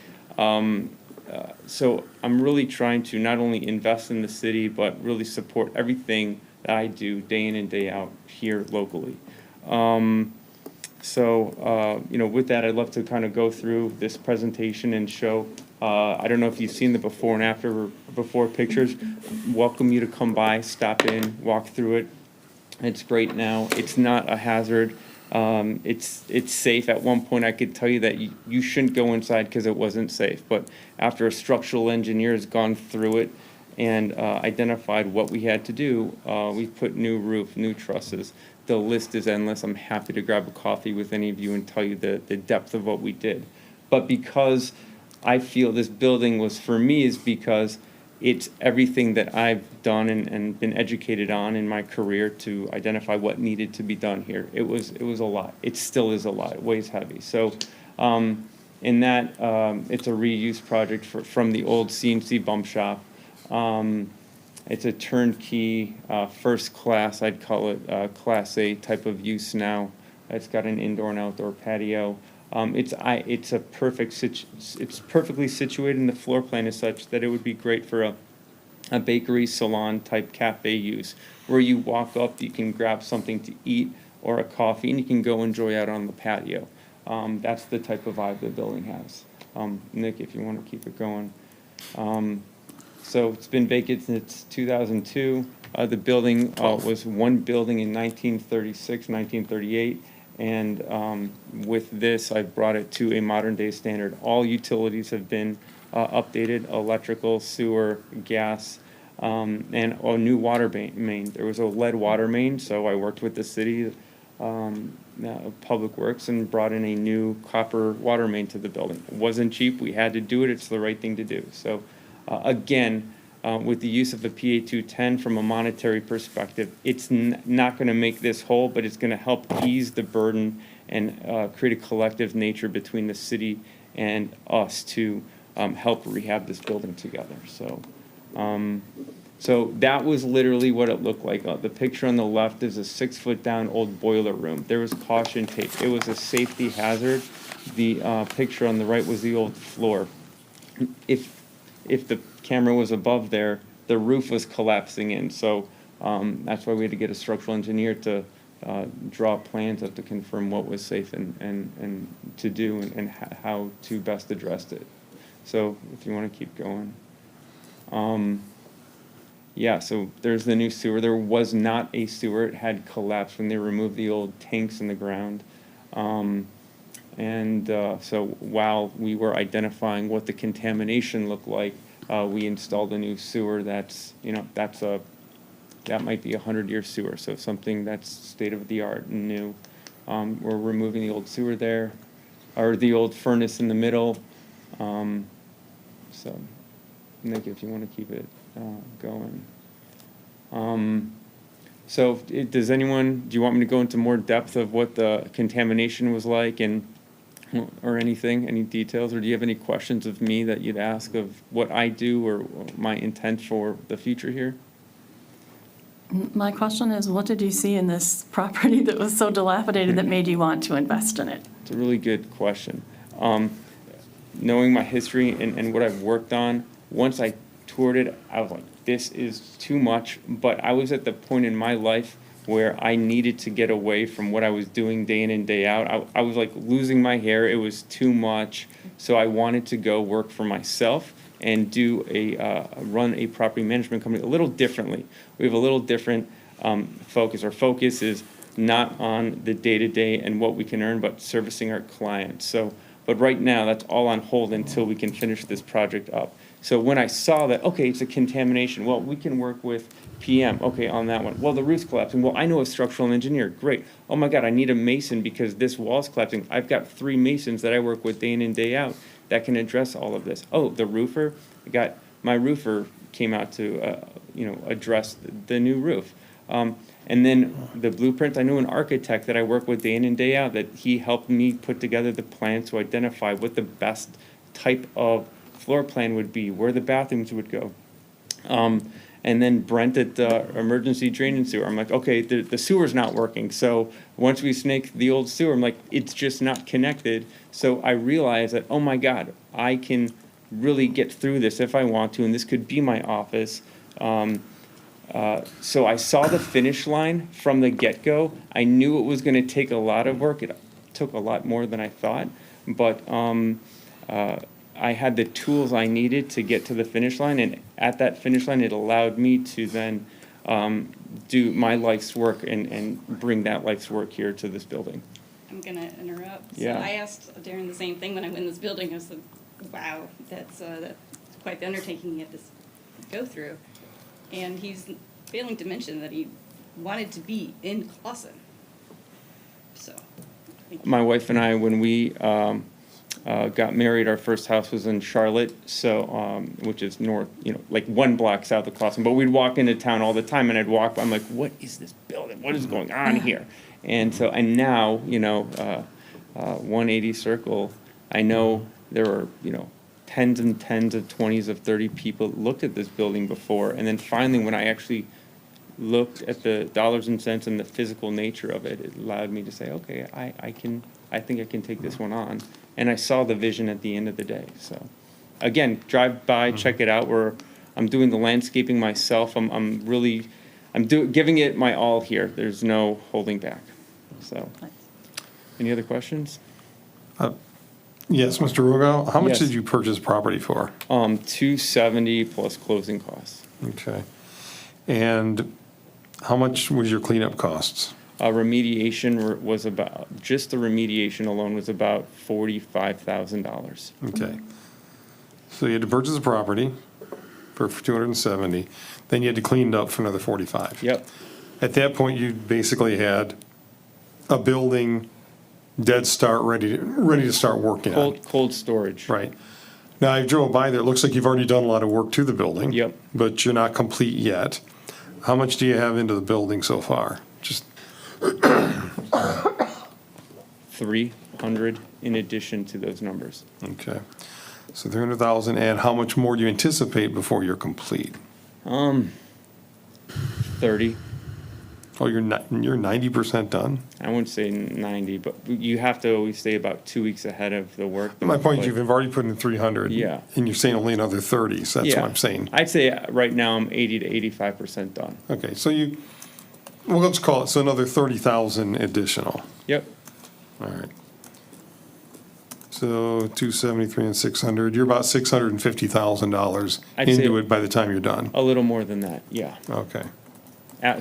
So I'm really trying to not only invest in the city, but really support everything that I do day in and day out here locally. With that, I'd love to kind of go through this presentation and show, I don't know if you've seen the before and after, before pictures. Welcome you to come by, stop in, walk through it. It's great now. It's not a hazard. It's safe. At one point, I could tell you that you shouldn't go inside because it wasn't safe. But after a structural engineer has gone through it and identified what we had to do, we put new roof, new trusses. The list is endless. I'm happy to grab a coffee with any of you and tell you the depth of what we did. But because I feel this building was for me is because it's everything that I've done and been educated on in my career to identify what needed to be done here. It was a lot. It still is a lot. It weighs heavy. So in that, it's a reuse project from the old CNC bump shop. It's a turnkey, first class, I'd call it, Class A type of use now. It's got an indoor and outdoor patio. It's perfectly situated, and the floor plan is such that it would be great for a bakery, salon type cafe use, where you walk up, you can grab something to eat or a coffee, and you can go enjoy out on the patio. That's the type of vibe the building has. Nick, if you want to keep it going. So it's been vacant since 2002. The building was one building in 1936, 1938. And with this, I brought it to a modern day standard. All utilities have been updated: electrical, sewer, gas, and a new water main. There was a lead water main, so I worked with the city Public Works and brought in a new copper water main to the building. It wasn't cheap. We had to do it. It's the right thing to do. So again, with the use of the PA 210 from a monetary perspective, it's not going to make this whole, but it's going to help ease the burden and create a collective nature between the city and us to help rehab this building together. So that was literally what it looked like. The picture on the left is a 6-foot down old boiler room. There was caution tape. It was a safety hazard. The picture on the right was the old floor. If the camera was above there, the roof was collapsing in. So that's why we had to get a structural engineer to draw plans up to confirm what was safe and to do and how to best address it. So if you want to keep going. Yeah, so there's the new sewer. There was not a sewer. It had collapsed when they removed the old tanks in the ground. So while we were identifying what the contamination looked like, we installed a new sewer that might be a 100-year sewer, so something that's state-of-the-art and new. We're removing the old sewer there, or the old furnace in the middle. So, Nick, if you want to keep it going. Do you want me to go into more depth of what the contamination was like and or anything, any details, or do you have any questions of me that you'd ask of what I do or my intent for the future here? My question is, what did you see in this property that was so dilapidated that made you want to invest in it? It's a really good question. Knowing my history and what I've worked on, once I toured it, I was like, this is too much. But I was at the point in my life where I needed to get away from what I was doing day in and day out. I was like losing my hair. It was too much. So I wanted to go work for myself and do run a property management company a little differently. We have a little different focus. Our focus is not on the day-to-day and what we can earn, but servicing our clients. But right now, that's all on hold until we can finish this project up. So when I saw that, okay, it's a contamination, well, we can work with PM, okay, on that one. Well, the roof's collapsing, well, I know a structural engineer, great. Oh my God, I need a mason because this wall's collapsing. I've got 3 masons that I work with day in and day out that can address all of this. Oh, the roofer, my roofer came out to, address the new roof. And then the blueprint, I knew an architect that I work with day in and day out that he helped me put together the plans to identify what the best type of floor plan would be, where the bathrooms would go. And then Brent at emergency drain and sewer. I'm like, okay, the sewer's not working. So once we snake the old sewer, I'm like, it's just not connected. So I realized that, oh my God, I can really get through this if I want to, and this could be my office. So I saw the finish line from the get-go. I knew it was going to take a lot of work. It took a lot more than I thought, but I had the tools I needed to get to the finish line, and at that finish line, it allowed me to then do my life's work and bring that life's work here to this building. I'm going to interrupt. Yeah. So I asked Darren the same thing when I went in this building. I was like, wow, that's quite the undertaking you have to go through. And he's failing to mention that he wanted to be in Clawson. So, thank you. My wife and I, when we got married, our first house was in Charlotte, so which is north, like 1 block south of Clawson. But we'd walk into town all the time, and I'd walk. I'm like, what is this building? What is going on here? And so, and now, 180 Circle, I know there were, tens and tens of 20s of 30 people looked at this building before, and then finally, when I actually looked at the dollars and cents and the physical nature of it, it allowed me to say, okay, I think I can take this one on. And I saw the vision at the end of the day. So, again, drive by, check it out. I'm doing the landscaping myself. I'm giving it my all here. There's no holding back. So, any other questions? Yes, Mr. Rogal, how much Yes. did you purchase property for? $270 plus closing costs. Okay. And how much was your cleanup costs? Remediation was just the remediation alone was about $45,000. Okay. So you had to purchase the property for $270, then you had to clean it up for another $45. Yep. At that point, you basically had a building dead start, ready to start working on. Cold storage. Right. Now, I drove by there, it looks like you've already done a lot of work to the building. Yep. But you're not complete yet. How much do you have into the building so far? Just 300 in addition to those numbers. Okay. So 300,000, and how much more do you anticipate before you're complete? 30. Oh, you're 90% done? I wouldn't say 90, but you have to always stay about 2 weeks ahead of the work. My point is But- you've already put in 300. Yeah. And you're saying only another 30, so that's what Yeah. I'm saying. I'd say right now I'm 80 to 85% done. Okay, so well, let's call it, so another 30,000 additional. Yep. All right. So 273 and 600, you're about $650,000 I'd say- into it by the time you're done. A little more than that, yeah. Okay.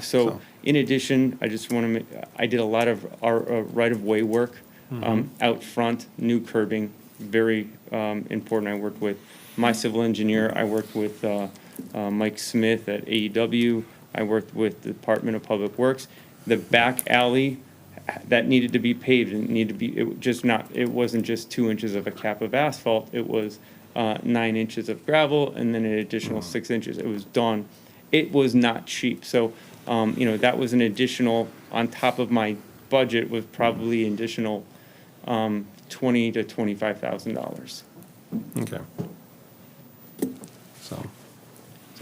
So in addition, I just want to make, I did a lot of our right-of-way work out front, new curbing, very important. I worked with my civil engineer. I worked with Mike Smith at AEW. I worked with the Department of Public Works. The back alley that needed to be paved and needed to be, it wasn't just 2 inches of a cap of asphalt. It was 9 inches of gravel and then an additional 6 inches. It was done. It was not cheap. So, that was an additional, on top of my budget, was probably an additional $20,000 to $25,000. Okay. So,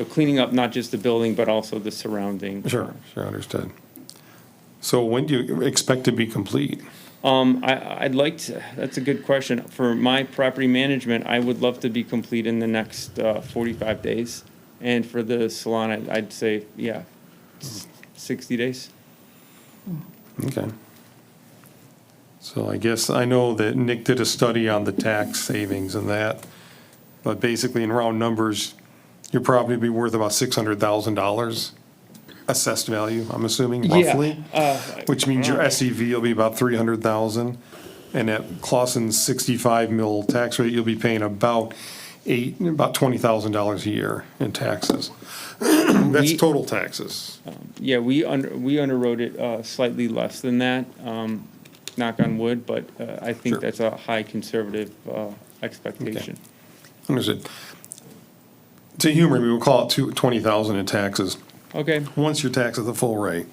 So cleaning up not just the building, but also the surrounding. sure, understood. So when do you expect to be complete? I'd like to, that's a good question. For my property management, I would love to be complete in the next 45 days. And for the salon, I'd say, 60 days. Okay. So I guess, I know that Nick did a study on the tax savings and that, but basically in round numbers, your property would be worth about $600,000 assessed value, I'm assuming, roughly? Which means your SEV will be about $300,000, and at Clausen's 65 mil tax rate, you'll be paying about $20,000 a year in taxes. That's total taxes. Yeah, we underwrote it slightly less than that, knock on wood, but I think Sure. that's a high conservative expectation. Understood. To humor me, we'll call it $20,000 in taxes. Okay. Once you're taxed at the full rate.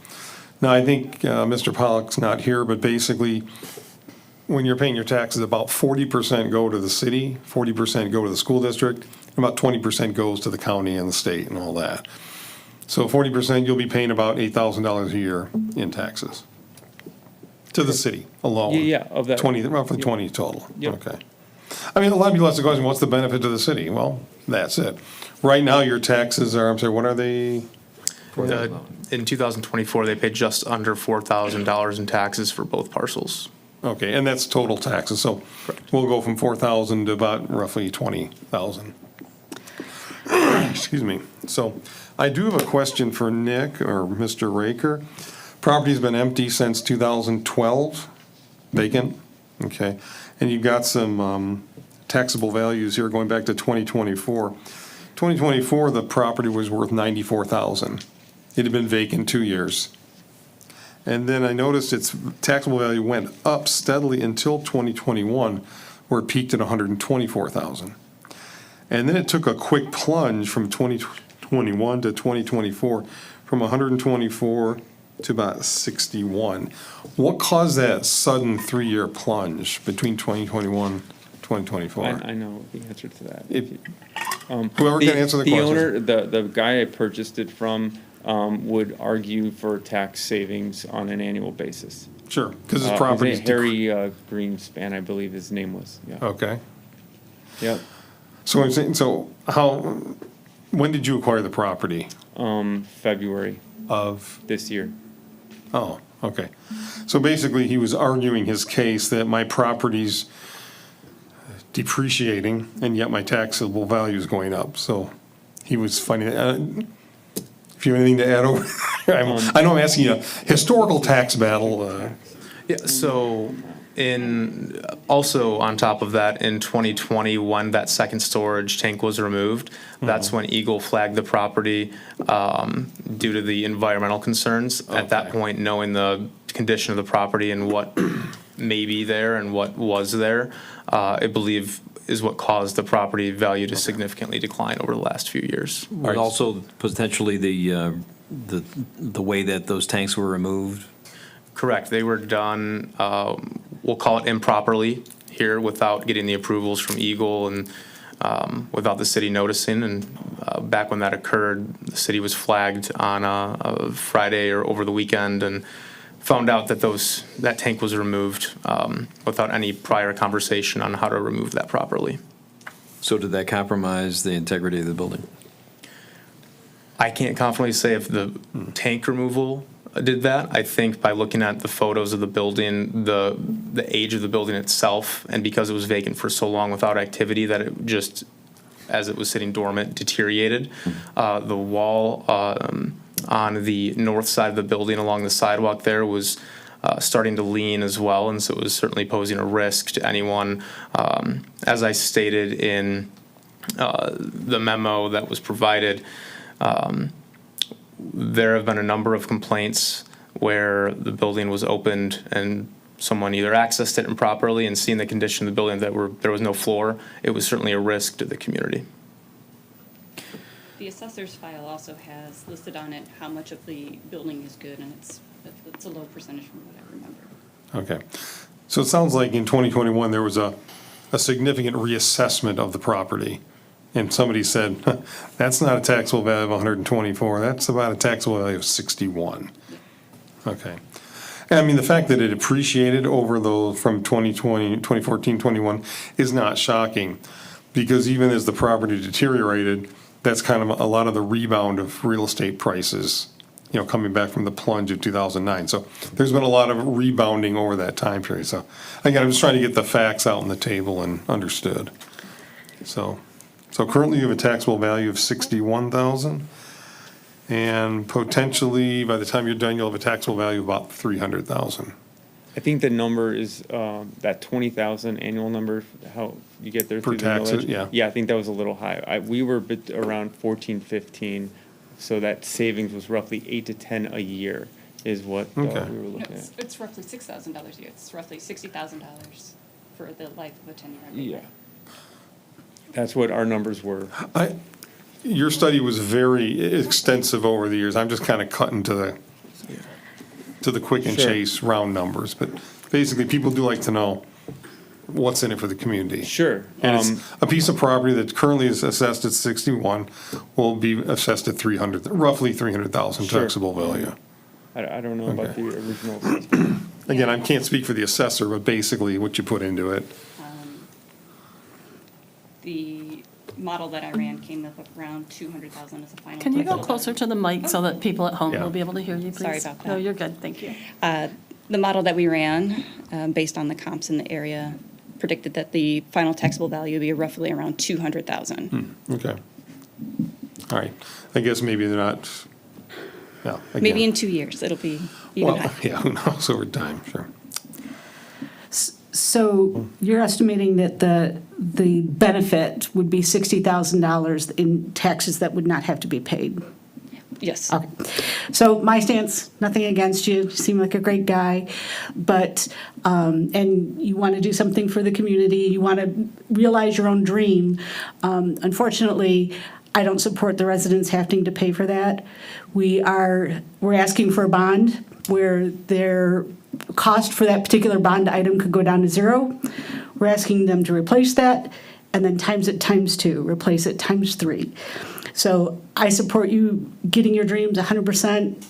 Now, I think Mr. Pollock's not here, but basically, when you're paying your taxes, about 40% go to the city, 40% go to the school district, and about 20% goes to the county and the state and all that. So 40%, you'll be paying about $8,000 a year in taxes to the city alone. Yeah, of that. 20, roughly 20 total. Yep. Okay. I mean, a lot of people ask the question, what's the benefit to the city? Well, that's it. Right now, your taxes are, I'm sorry, what are they? In 2024, they paid just under $4,000 in taxes for both parcels. Okay, and that's total taxes, so we'll go from 4,000 to about roughly 20,000. Excuse me. So I do have a question for Nick or Mr. Raker. Property's been empty since 2012, vacant, okay? And you've got some taxable values here going back to 2024. 2024, the property was worth $94,000. It had been vacant 2 years. And then I noticed its taxable value went up steadily until 2021, where it peaked at $124,000. And then it took a quick plunge from 2021 to 2024, from 124 to about 61. What caused that sudden 3-year plunge between 2021 and 2024? I know the answer to that. Whoever can answer the question. owner, the guy I purchased it from, would argue for tax savings on an annual basis. Sure, because his property's. Harry Greenspan, I believe his name was, yeah. Okay. Yep. So I'm saying, when did you acquire the property? February Of, this year. oh, okay. So basically, he was arguing his case that my property's depreciating, and yet my taxable value is going up. So he was finding, if you have anything to add over, I know I'm asking you a historical tax battle. Yeah, so also on top of that, in 2020, when that second storage tank was removed, that's when Eagle flagged the property due to the environmental concerns. At that point, knowing the condition of the property and what may be there and what was there, I believe is what caused the property value to significantly decline over the last few years. But also potentially the way that those tanks were removed? Correct. They were done, we'll call it improperly here, without getting the approvals from Eagle and without the city noticing. And back when that occurred, the city was flagged on a Friday or over the weekend and found out that that tank was removed without any prior conversation on how to remove that properly. So did that compromise the integrity of the building? I can't confidently say if the tank removal did that. I think by looking at the photos of the building, the age of the building itself, and because it was vacant for so long without activity, that it just, as it was sitting dormant, deteriorated. The wall on the north side of the building along the sidewalk there was starting to lean as well, and so it was certainly posing a risk to anyone. As I stated in the memo that was provided, there have been a number of complaints where the building was opened and someone either accessed it improperly, and seeing the condition of the building that there was no floor, it was certainly a risk to the community. The assessor's file also has listed on it how much of the building is good, and it's a low percentage from what I remember. Okay. So it sounds like in 2021, there was a significant reassessment of the property. And somebody said, that's not a taxable value of 124, that's about a taxable value of 61. Okay. And I mean, the fact that it appreciated over those from 2014, 21 is not shocking, because even as the property deteriorated, that's kind of a lot of the rebound of real estate prices, you know, coming back from the plunge of 2009. So there's been a lot of rebounding over that time period. So again, I'm just trying to get the facts out on the table and understood. So currently you have a taxable value of 61,000, and potentially by the time you're done, you'll have a taxable value of about 300,000. I think the number is, that 20,000 annual number, how you get there For through the taxes, millage. yeah. Yeah, I think that was a little high. We were around 14, 15, so that savings was roughly 8 to 10 a year is what we were Okay. No, looking at. it's roughly $6,000 a year. It's roughly $60,000 for the life of a 10-year Yeah. agreement. That's what our numbers were. Your study was very extensive over the years. I'm just kind of cutting to the quick and Sure. chase round numbers. But basically, people do like to know what's in it for the community. Sure. And it's a piece of property that currently is assessed at 61 will be assessed at 300, roughly 300,000 Sure. taxable value. I don't know about Okay. the original assessment. Again, I can't speak for the assessor, but basically what you put into it. The model that I ran came up around 200,000 as a final. Can you go taxable closer value. to the mic so that people at home Yeah. will be able to hear you, please? Sorry about No, that. you're good, thank you. The model that we ran, based on the comps in the area, predicted that the final taxable value would be roughly around 200,000. Okay. All right. I guess maybe they're not, yeah. Maybe again. in 2 years, it'll be even Well, higher. yeah, who knows over time, sure. So you're estimating that the benefit would be $60,000 in taxes that would not have to be paid? Yes. Okay. So my stance, nothing against you, you seem like a great guy, but, and you want to do something for the community, you want to realize your own dream. Unfortunately, I don't support the residents having to pay for that. We're asking for a bond where their cost for that particular bond item could go down to zero. We're asking them to replace that and then times it times 2, replace it times 3. So I support you getting your dreams 100%,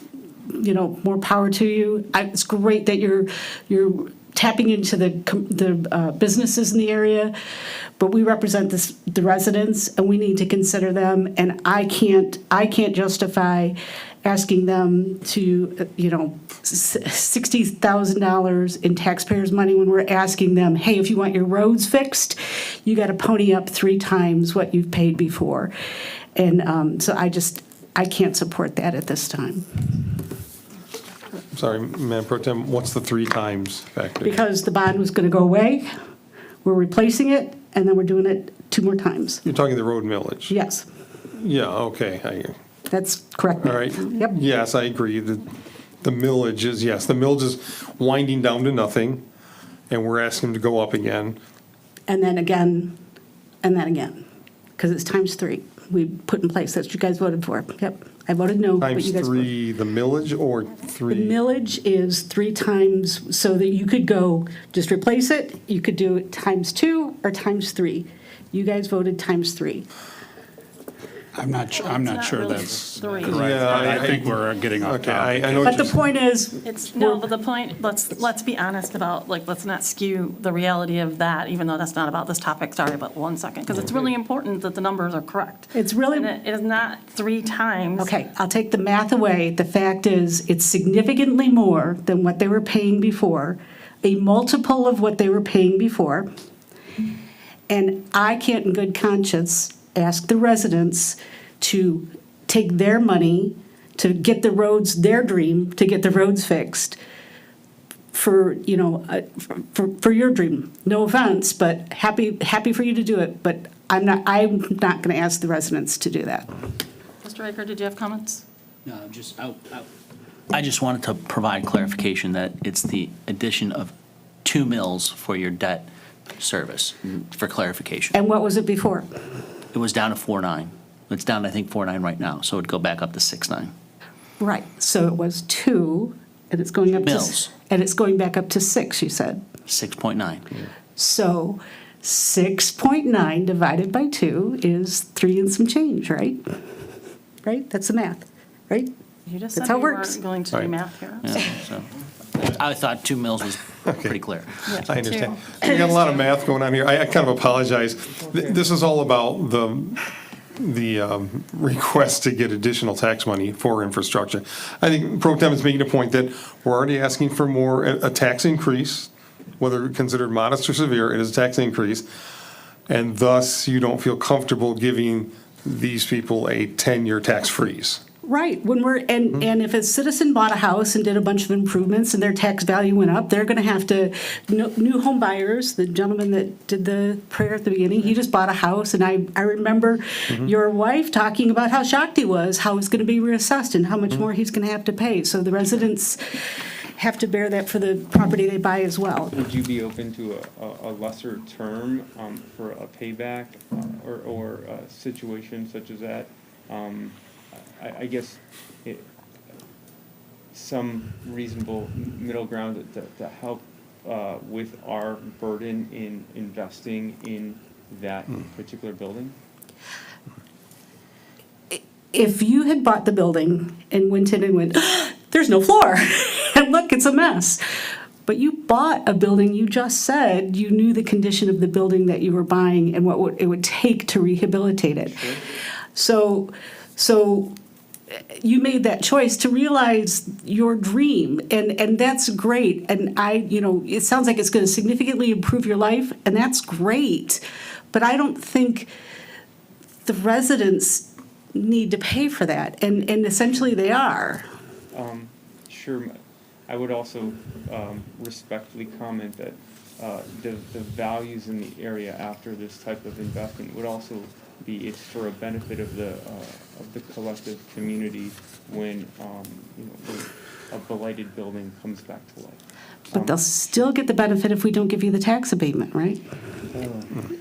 you know, more power to you. It's great that you're tapping into the businesses in the area, but we represent the residents and we need to consider them. And I can't justify asking them to, you know, $60,000 in taxpayers' money when we're asking them, hey, if you want your roads fixed, you got to pony up 3 times what you've paid before. And so I can't support that at this time. Sorry, Madam Pro Tem, what's the 3 times factor? Because the bond was going to go away, we're replacing it, and then we're doing it 2 more times. You're talking the road millage? Yes, Yeah, okay. that's correct. All right. Yep. Yes, I agree. The millage is, yes, the millage is winding down to nothing, and we're asking them to go up again. And then again, and then again, because it's times 3 we put in place. That's what you guys voted for. Yep, I voted no, but Times you guys voted. 3, the millage, or 3? The millage is 3 times, so that you could go, just replace it, you could do it times 2 or times 3. You guys voted times 3. I'm not sure really that's 3. correct. Yeah, I think we're getting off Okay, topic. I know what But the you're point is, But the point, let's be honest about, like, let's not skew the reality of that, even though that's not about this topic, sorry, but 1 second, because it's really important that the numbers are correct. It's really- And it is not 3 times. okay, I'll take the math away. The fact is, it's significantly more than what they were paying before, a multiple of what they were paying before. And I can't in good conscience ask the residents to take their money to get the roads, their dream, to get the roads fixed for, you know, for your dream. No offense, but happy for you to do it, but I'm not going to ask the residents to do that. Mr. Aker, did you have comments? No, I just wanted to provide clarification that it's the addition of 2 mills for your debt service, for clarification. And what was it before? It was down to 4.9. It's down, I think, 4.9 right now, so it'd go back up to 6.9. Right, so it was 2, and it's going up to... Mills. And it's going back up to 6, you said? 6.9. So 6.9 divided by 2 is 3 and some change, right? Right? That's the math, right? You just That's said how you it works. weren't going to do Right. math here. Yeah, so I thought 2 mils was pretty clear. I understand. We got a lot of math going on here. I kind of apologize. This is all about the request to get additional tax money for infrastructure. I think Pro Tem is making a point that we're already asking for more, a tax increase, whether considered modest or severe, it is a tax increase. And thus, you don't feel comfortable giving these people a 10-year tax freeze. Right, when we're, and if a citizen bought a house and did a bunch of improvements and their tax value went up, they're gonna have to, new home buyers, the gentleman that did the prayer at the beginning, he just bought a house, and I remember your wife talking about how shocked he was, how it's gonna be reassessed and how much more he's gonna have to pay. So the residents have to bear that for the property they buy as well. Would you be open to a lesser term for a payback or a situation such as that? I guess some reasonable middle ground to help with our burden in investing in that particular building? If you had bought the building and went in and went, there's no floor, and look, it's a mess. But you bought a building, you just said you knew the condition of the building that you were buying and what it would take to rehabilitate it. Sure. So you made that choice to realize your dream, and that's great. And it sounds like it's going to significantly improve your life, and that's great. But I don't think the residents need to pay for that, and essentially they are. Sure. I would also respectfully comment that the values in the area after this type of investment would also be, it's for a benefit of the collective community when a blighted building comes back to life. But they'll still get the benefit if we don't give you the tax abatement, right?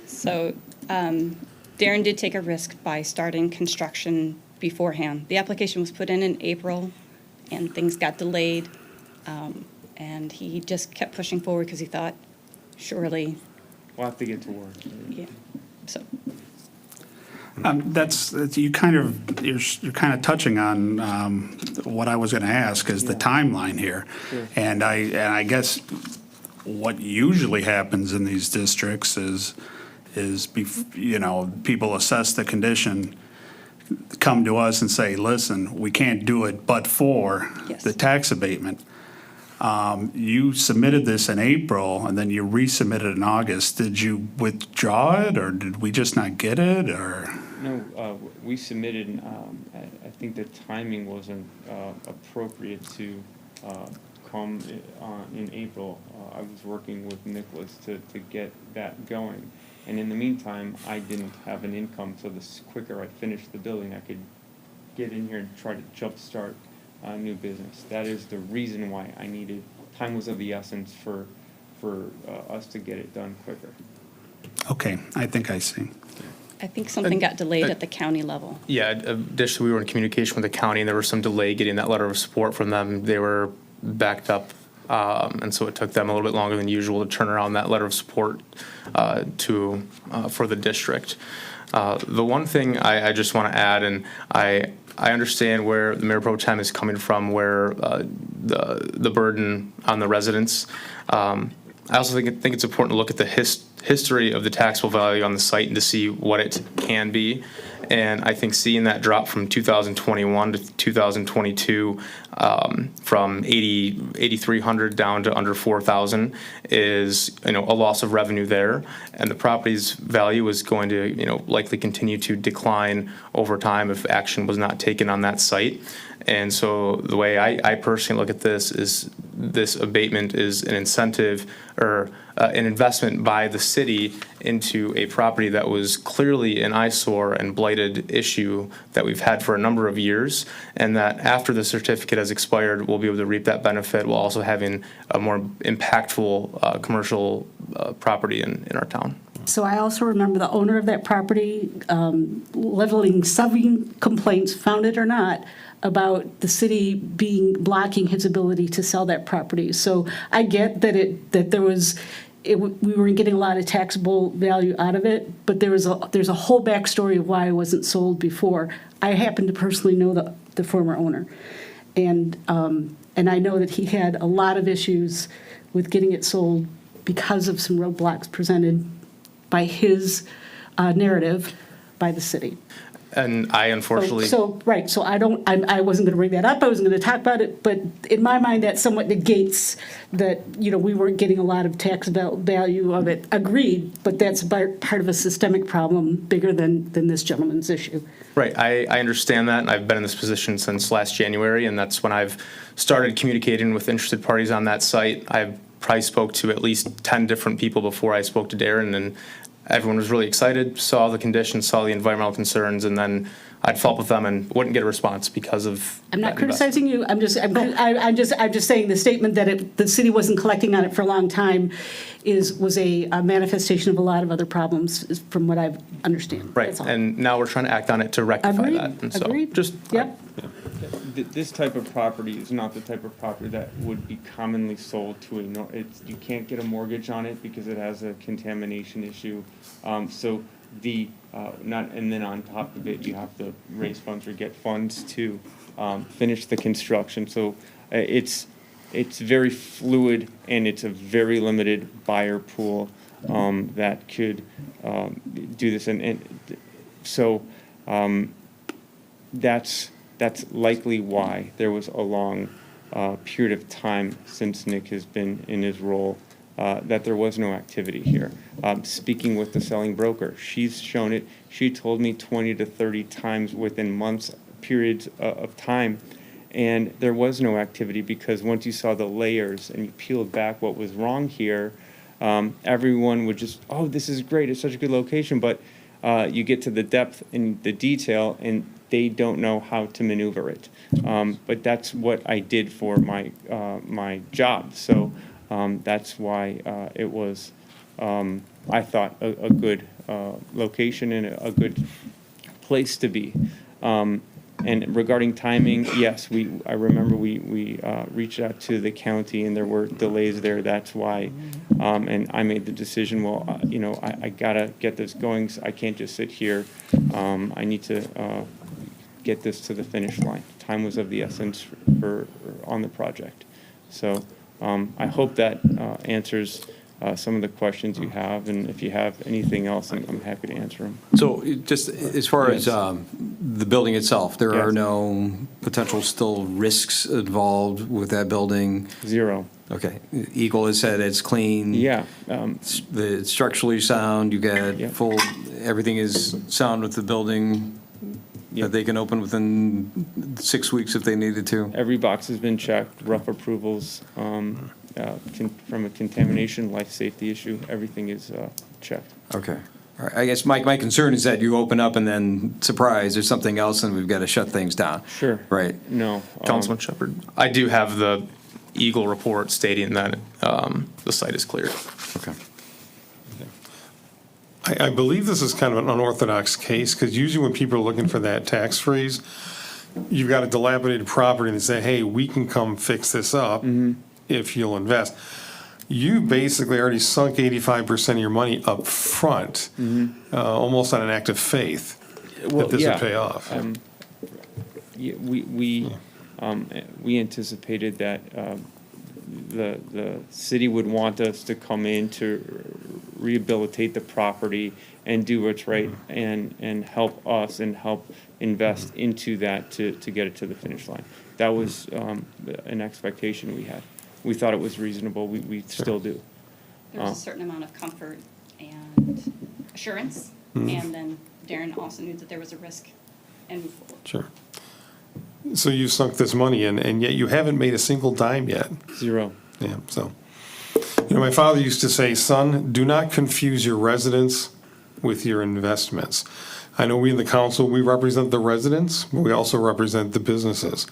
So Darren did take a risk by starting construction beforehand. The application was put in April, and things got delayed. And he just kept pushing forward because he thought, surely, We'll have to get to work. yeah. So You're kind of touching on what I was going to ask is the timeline here. Sure. And I guess what usually happens in these districts is people assess the condition, come to us and say, listen, we can't do it but for Yes. the tax abatement. You submitted this in April, and then you resubmitted in August. Did you withdraw it, or did we just not get it, or? No, we submitted, and I think the timing wasn't appropriate to come in April. I was working with Nicholas to get that going. And in the meantime, I didn't have an income, so the quicker I finished the building, I could get in here and try to jumpstart new business. That is the reason why I needed, time was of the essence for us to get it done quicker. Okay, I think I see. I think something got delayed at the county level. Yeah, additionally, we were in communication with the county, and there was some delay getting that letter of support from them. They were backed up, and so it took them a little bit longer than usual to turn around that letter of support for the district. The one thing I just want to add, and I understand where the Mayor Pro Tem is coming from, where the burden on the residents. I also think it's important to look at the history of the taxable value on the site and to see what it can be. And I think seeing that drop from 2021 to 2022, from 8,300 down to under 4,000 is, a loss of revenue there. And the property's value is going to, likely continue to decline over time if action was not taken on that site. And so the way I personally look at this is this abatement is an incentive or an investment by the city into a property that was clearly an eyesore and blighted issue that we've had for a number of years, and that after the certificate has expired, we'll be able to reap that benefit while also having a more impactful commercial property in our town. So I also remember the owner of that property leveling 7 complaints, founded or not, about the city blocking his ability to sell that property. So I get that we weren't getting a lot of taxable value out of it, but there's a whole backstory of why it wasn't sold before. I happen to personally know the former owner, and I know that he had a lot of issues with getting it sold because of some roadblocks presented by his narrative by the city. And I unfortunately. So I wasn't going to bring that up. I wasn't going to talk about it, but in my mind, that somewhat negates that, we weren't getting a lot of tax value of it. Agreed, but that's part of a systemic problem bigger than this gentleman's issue. Right, I understand that, and I've been in this position since last January, and that's when I've started communicating with interested parties on that site. I've probably spoke to at least 10 different people before I spoke to Darren, and everyone was really excited, saw the conditions, saw the environmental concerns, and then I'd follow up with them and wouldn't get a response because of. I'm not that criticizing you. I'm just saying the statement that the city wasn't collecting on it for a long time was a manifestation of a lot of other problems, from what I understand. Right, That's all. and now we're trying to act on it to rectify Agreed. that. And so Agreed. just Yep. This type of property is not the type of property that would be commonly sold to you can't get a mortgage on it because it has a contamination issue. So and then on top of it, you have to raise funds or get funds to finish the construction. So it's very fluid, and it's a very limited buyer pool that could do this. And so that's likely why there was a long period of time since Nick has been in his role that there was no activity here. Speaking with the selling broker, she's shown it. She told me 20 to 30 times within months, periods of time, and there was no activity because once you saw the layers and you peeled back what was wrong here, everyone would just, oh, this is great, it's such a good location, but you get to the depth and the detail, and they don't know how to maneuver it. But that's what I did for my job. So that's why it was, I thought, a good location and a good place to be. And regarding timing, yes, I remember we reached out to the county, and there were delays there. That's why, and I made the decision. Well, I gotta get this going. I can't just sit here. I need to get this to the finish line. Time was of the essence on the project. So I hope that answers some of the questions you have, and if you have anything else, I'm happy to answer them. So just as far as the building itself, there are no potential still risks involved with that building? Zero. Okay. Eagle has said it's clean. Yeah. It's structurally sound. You got everything is sound with the building that they can open within 6 weeks if they needed to? Every box has been checked, rough approvals, from a contamination, life safety issue, everything is checked. Okay. All right. I guess my concern is that you open up and then, surprise, there's something else and we've got to shut things down. Sure. Right. No. Councilman Shepherd, I do have the Eagle report stating that the site is cleared. Okay. I believe this is kind of an unorthodox case, because usually when people are looking for that tax freeze, you've got a dilapidated property and they say, hey, we can come fix this up if you'll invest. You basically already sunk 85% of your money up front, almost on an act of faith that this would pay off. We anticipated that the city would want us to come in to rehabilitate the property and do what's right and help us and help invest into that to get it to the finish line. That was an expectation we had. We thought it was reasonable. We still do. There was a certain amount of comfort and assurance, and then Darren also knew that there was a risk and moved forward. Sure. So you sunk this money in, and yet you haven't made a single dime yet. Zero. Yeah, so. My father used to say, son, do not confuse your residents with your investments. I know we in the council, we represent the residents, but we also represent the businesses.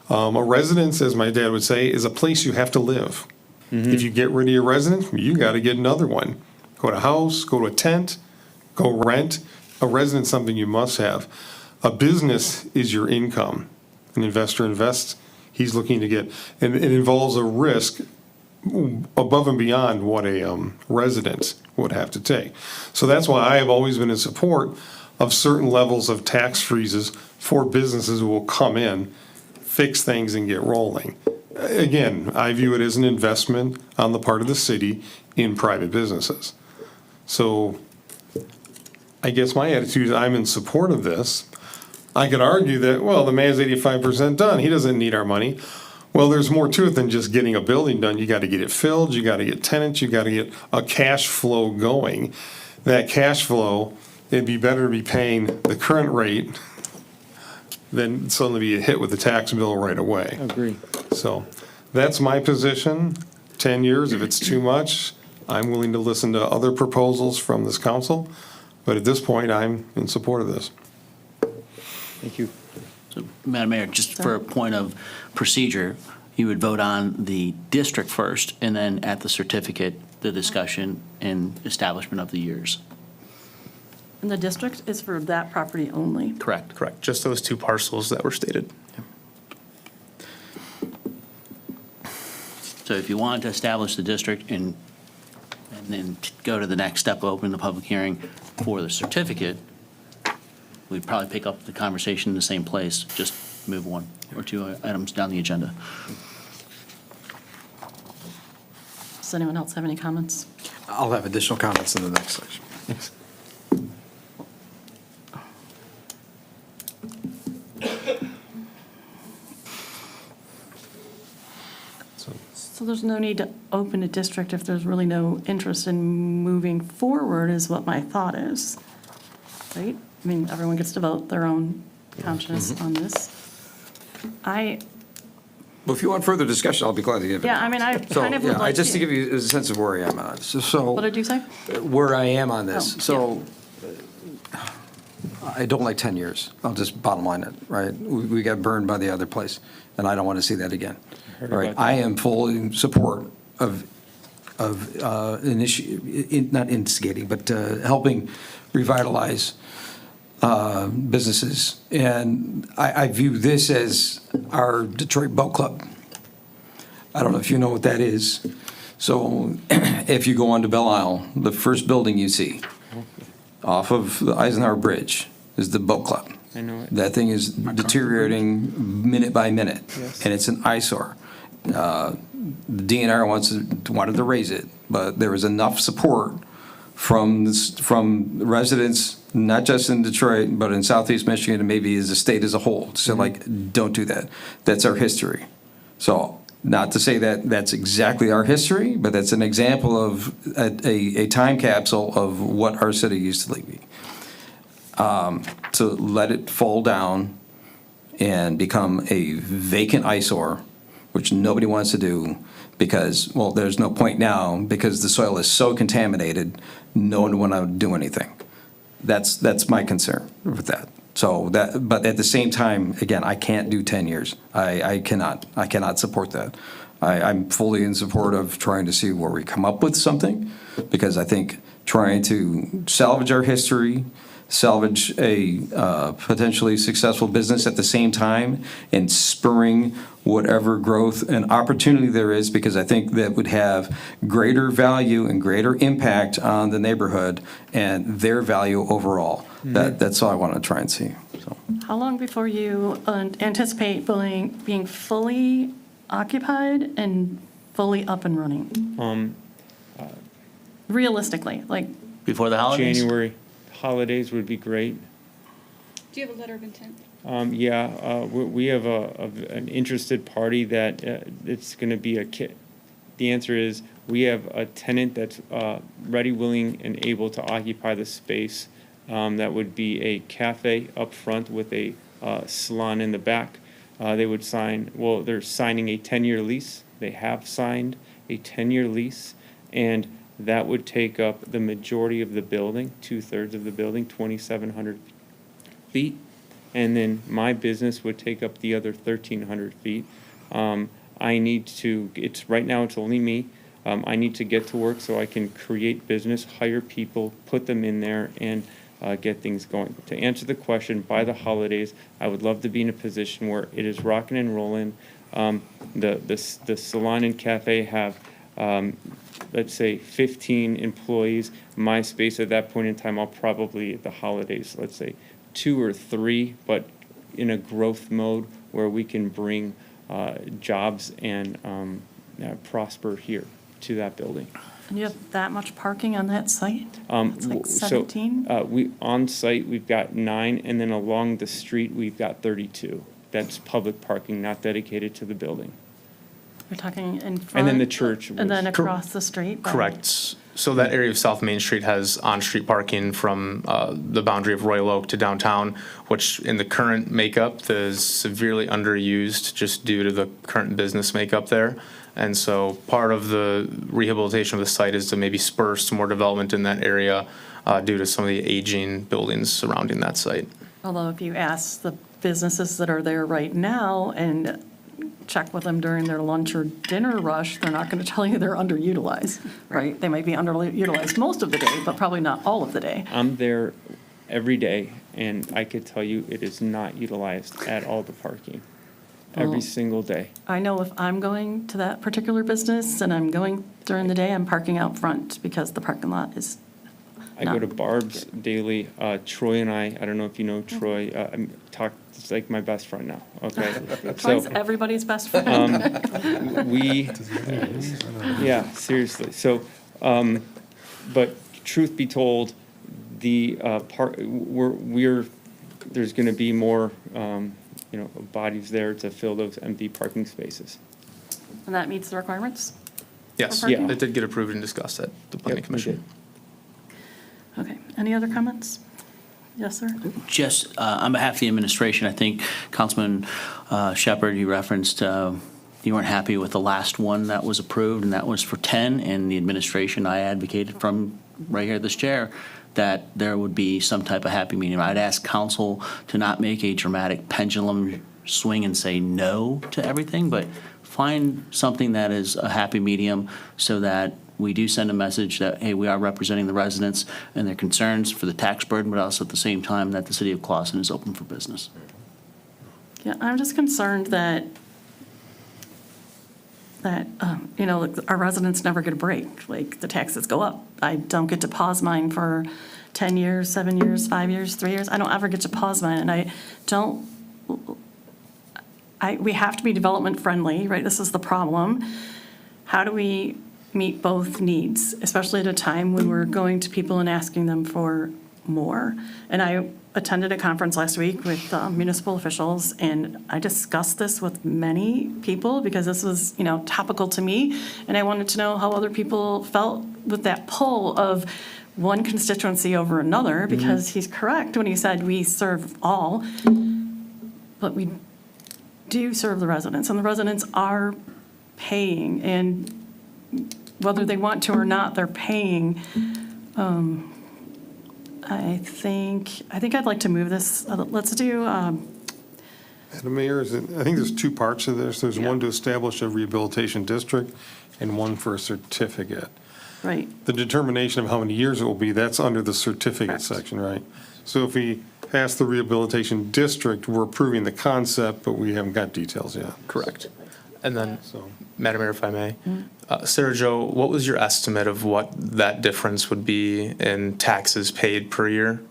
A residence, as my dad would say, is a place you have to live. If you get rid of your residence, you got to get another one. Go to house, go to a tent, go rent. A residence, something you must have. A business is your income. An investor invests, he's looking to get, and it involves a risk above and beyond what a resident would have to take. So that's why I have always been in support of certain levels of tax freezes for businesses who will come in, fix things and get rolling. Again, I view it as an investment on the part of the city in private businesses. So I guess my attitude is I'm in support of this. I could argue that, well, the man's 85% done. He doesn't need our money. Well, there's more to it than just getting a building done. You got to get it filled. You got to get tenants. You got to get a cash flow going. That cash flow, it'd be better to be paying the current rate than suddenly be hit with the tax bill right away. Agree. So that's my position. 10 years, if it's too much, I'm willing to listen to other proposals from this council. But at this point, I'm in support of this. Thank you. So, Madam Mayor, just for a point of procedure, you would vote on the district first, and then at the certificate, the discussion and establishment of the years. And the district is for that property only. Correct. Correct, just those two parcels that were stated. So if you wanted to establish the district and then go to the next step, open the public hearing for the certificate, we'd probably pick up the conversation in the same place, just move one or two items down the agenda. Does anyone else have any comments? I'll have additional comments in the next section. So there's no need to open a district if there's really no interest in moving forward, is what my thought is, right? I mean, everyone gets to vote their own conscience on this. Well, if you want further discussion, I'll be glad to give it. Yeah, I mean, I So, kind of would yeah, like just to to. give you a sense of where I am on it. So, What did you say? where I am on this. Oh, So, I don't like 10 years. I'll just bottom line it, right? We got burned by the other place, and I don't want to see that again. All right, about that. I am fully in support of not instigating, but helping revitalize businesses. And I view this as our Detroit Boat Club. I don't know if you know what that is. So if you go onto Belle Isle, the first building you see off of the Eisenhower Bridge is the Boat Club. I know it. That thing is deteriorating minute by minute, Yes. and it's an eyesore. The DNR wanted to raise it, but there was enough support from residents, not just in Detroit, but in Southeast Michigan and maybe as a state as a whole. So like, don't do that. That's our history. So not to say that that's exactly our history, but that's an example of a time capsule of what our city used to be. To let it fall down and become a vacant eyesore, which nobody wants to do because, well, there's no point now because the soil is so contaminated, no one would want to do anything. That's my concern with that. So that, but at the same time, again, I can't do 10 years. I cannot support that. I'm fully in support of trying to see where we come up with something, because I think trying to salvage our history, salvage a potentially successful business at the same time, and spurring whatever growth and opportunity there is, because I think that would have greater value and greater impact on the neighborhood and their value overall. That's all I want to try and see. So. How long before you anticipate being fully occupied and fully up and running? Realistically, like, Before the holidays? January holidays would be great. Do you have a letter of intent? We have an interested party that it's going to be the answer is we have a tenant that's ready, willing, and able to occupy the space. That would be a cafe up front with a salon in the back. They would they're signing a 10-year lease. They have signed a 10-year lease, and that would take up the majority of the building, 2/3 of the building, 2,700 feet. And then my business would take up the other 1,300 feet. Right now it's only me. I need to get to work so I can create business, hire people, put them in there, and get things going. To answer the question, by the holidays, I would love to be in a position where it is rocking and rolling. The salon and cafe have, let's say, 15 employees. My space at that point in time, I'll probably, at the holidays, let's say, 2 or 3, but in a growth mode where we can bring jobs and prosper here to that building. And you have that much parking on that site? It's like So, 17? on site, we've got 9, and then along the street, we've got 32. That's public parking, not dedicated to the building. You're talking in front? And then the church And then was- across the street? by- Correct. So that area of South Main Street has on-street parking from the boundary of Royal Oak to downtown, which in the current makeup is severely underused just due to the current business makeup there. And so part of the rehabilitation of the site is to maybe spur some more development in that area due to some of the aging buildings surrounding that site. Although if you ask the businesses that are there right now and check with them during their lunch or dinner rush, they're not going to tell you they're underutilized, right? They might be underutilized most of the day, but probably not all of the day. I'm there every day, and I could tell you it is not utilized at all, the parking, every Well- single day. I know if I'm going to that particular business and I'm going during the day, I'm parking out front because the parking lot is I go No. to Barb's daily. Troy and I don't know if you know Troy, it's like my best friend now, okay? Troy's So, everybody's best friend. we, yeah, seriously. So, but truth be told, the there's going to be more, bodies there to fill those empty parking spaces. And that meets the requirements? Yes, parking? it did get approved and discussed at the planning Yep, we commission. Okay, any other comments? Yes, sir? Just on behalf of the administration, I think Councilman Shepherd, you referenced you weren't happy with the last one that was approved, and that was for 10. And the administration, I advocated from right here at this chair that there would be some type of happy medium. I'd ask council to not make a dramatic pendulum swing and say no to everything, but find something that is a happy medium so that we do send a message that, hey, we are representing the residents and their concerns for the tax burden, but also at the same time that the city of Clawson is open for business. Yeah, I'm just concerned that, our residents never get a break. Like, the taxes go up. I don't get to pause mine for 10 years, 7 years, 5 years, 3 years. I don't ever get to pause mine, and we have to be development friendly, right? This is the problem. How do we meet both needs, especially at a time when we're going to people and asking them for more? And I attended a conference last week with municipal officials, and I discussed this with many people because this was, topical to me, and I wanted to know how other people felt with that pull of one constituency over another, because he's correct when he said we serve all, but we do serve the residents, and the residents are paying, and whether they want to or not, they're paying. I think I'd like to move this. Let's do, Madam Mayor, I think there's 2 parts to this. There's one to establish a rehabilitation district and one for a certificate. right, The determination of how many years it will be, that's under the certificate Correct. section, right? So if we pass the rehabilitation district, we're approving the concept, but we haven't got details yet. Correct. And then, So Madam Mayor, if I may, Sarah Jo, what was your estimate of what that difference would be in taxes paid per year?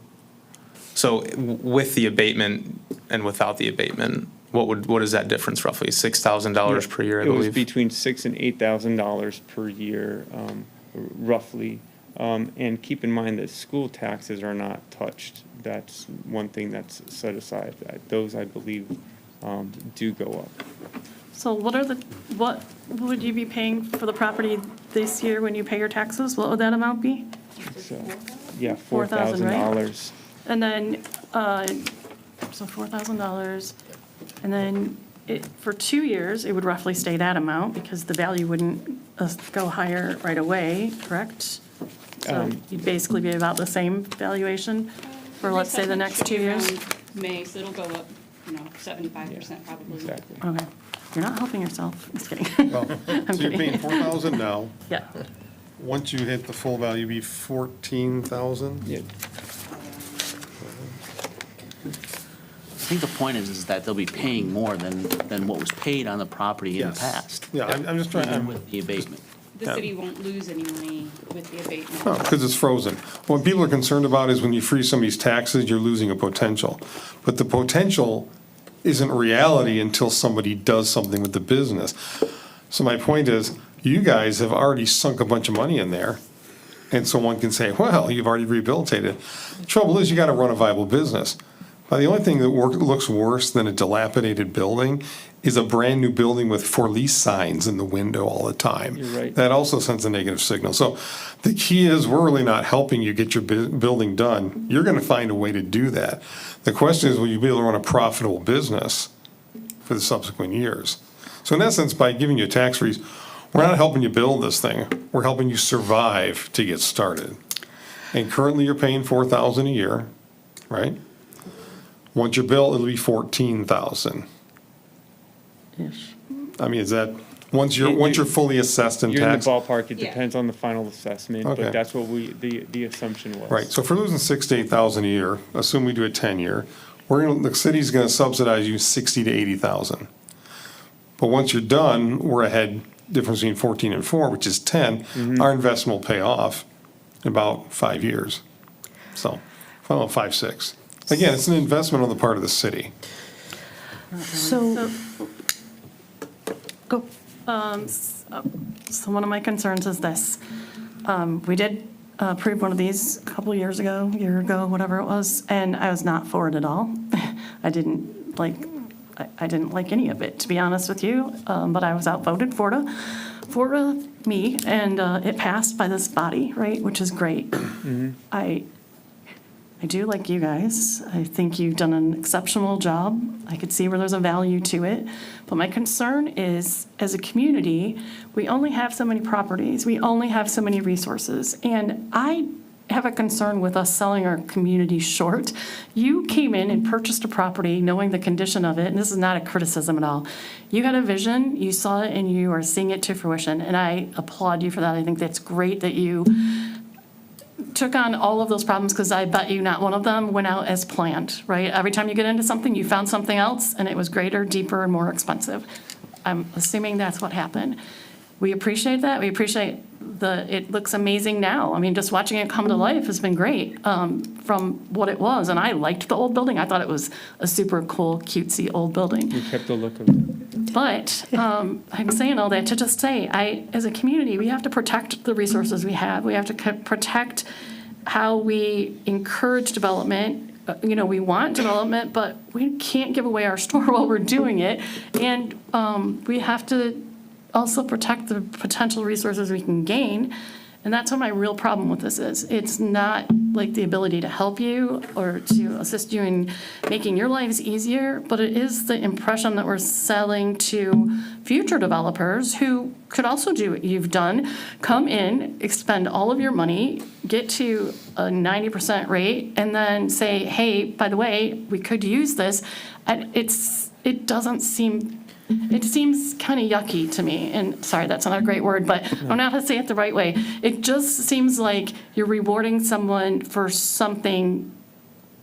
So with the abatement and without the abatement, what is that difference roughly? $6,000 per year, I It was believe? between $6,000 and $8,000 per year, roughly. And keep in mind that school taxes are not touched. That's one thing that's set aside. Those, I believe, do go up. so what would you be paying for the property this year when you pay your taxes? What would that amount be? So, yeah, $4,000, right? $4,000. And then, so $4,000, and then for 2 years, it would roughly stay that amount because the value wouldn't go higher right away, correct? So you'd basically be about the same valuation for, let's say, the next 2 years? May, so it'll go up, 75% probably. Exactly. Okay. You're not helping yourself. Just kidding. Well, I'm so you're paying kidding. 4,000 now. Yeah. Once you hit the full value, be 14,000? Yeah. I think the point is that they'll be paying more than what was paid on the property in the Yes. past. Yeah, I'm just trying, Even with the abatement. The city won't lose any money with the abatement. because it's frozen. What people are concerned about is when you freeze somebody's taxes, you're losing a potential. But the potential isn't reality until somebody does something with the business. So my point is, you guys have already sunk a bunch of money in there. And so one can say, well, you've already rehabilitated. The trouble is, you got to run a viable business. The only thing that looks worse than a dilapidated building is a brand-new building with for lease signs in the window all the time. You're right. That also sends a negative signal. So the key is, we're really not helping you get your building done. You're going to find a way to do that. The question is, will you be able to run a profitable business for the subsequent years? So in essence, by giving you a tax freeze, we're not helping you build this thing. We're helping you survive to get started. And currently, you're paying $4,000 a year, right? Once you're built, it'll be 14,000. Ish. I mean, is that, once you're fully assessed and You're in the taxed? ballpark. It Yeah. depends on the final assessment, Okay. but that's what the assumption was. Right, so if we're losing 6 to 8,000 a year, assume we do a 10-year, the city's gonna subsidize you 60 to 80,000. But once you're done, we're ahead, difference between 14 and 4, which is 10. Our investment will pay off in about 5 years. So, well, 5, 6. Again, it's an investment on the part of the city. So, go. So one of my concerns is this. We did approve one of these a couple of years ago, year ago, whatever it was, and I was not for it at all. I didn't like any of it, to be honest with you, but I was outvoted for me, and it passed by this body, right, which is great. I do like you guys. I think you've done an exceptional job. I could see where there's a value to it. But my concern is, as a community, we only have so many properties. We only have so many resources. And I have a concern with us selling our community short. You came in and purchased a property knowing the condition of it, and this is not a criticism at all. You had a vision, you saw it, and you are seeing it to fruition. And I applaud you for that. I think that's great that you took on all of those problems, because I bet you not one of them went out as planned, right? Every time you get into something, you found something else, and it was greater, deeper, and more expensive. I'm assuming that's what happened. We appreciate that. We appreciate it looks amazing now. I mean, just watching it come to life has been great from what it was. And I liked the old building. I thought it was a super cool, cutesy old building. You kept the look of it. But I'm saying all that to just say, as a community, we have to protect the resources we have. We have to protect how we encourage development. We want development, but we can't give away our store while we're doing it. And we have to also protect the potential resources we can gain. And that's what my real problem with this is. It's not like the ability to help you or to assist you in making your lives easier, but it is the impression that we're selling to future developers who could also do what you've done. Come in, expend all of your money, get to a 90% rate, and then say, hey, by the way, we could use this. And it seems kind of yucky to me, and sorry, that's not a great word, but I don't know how to say it the right way. It just seems like you're rewarding someone for something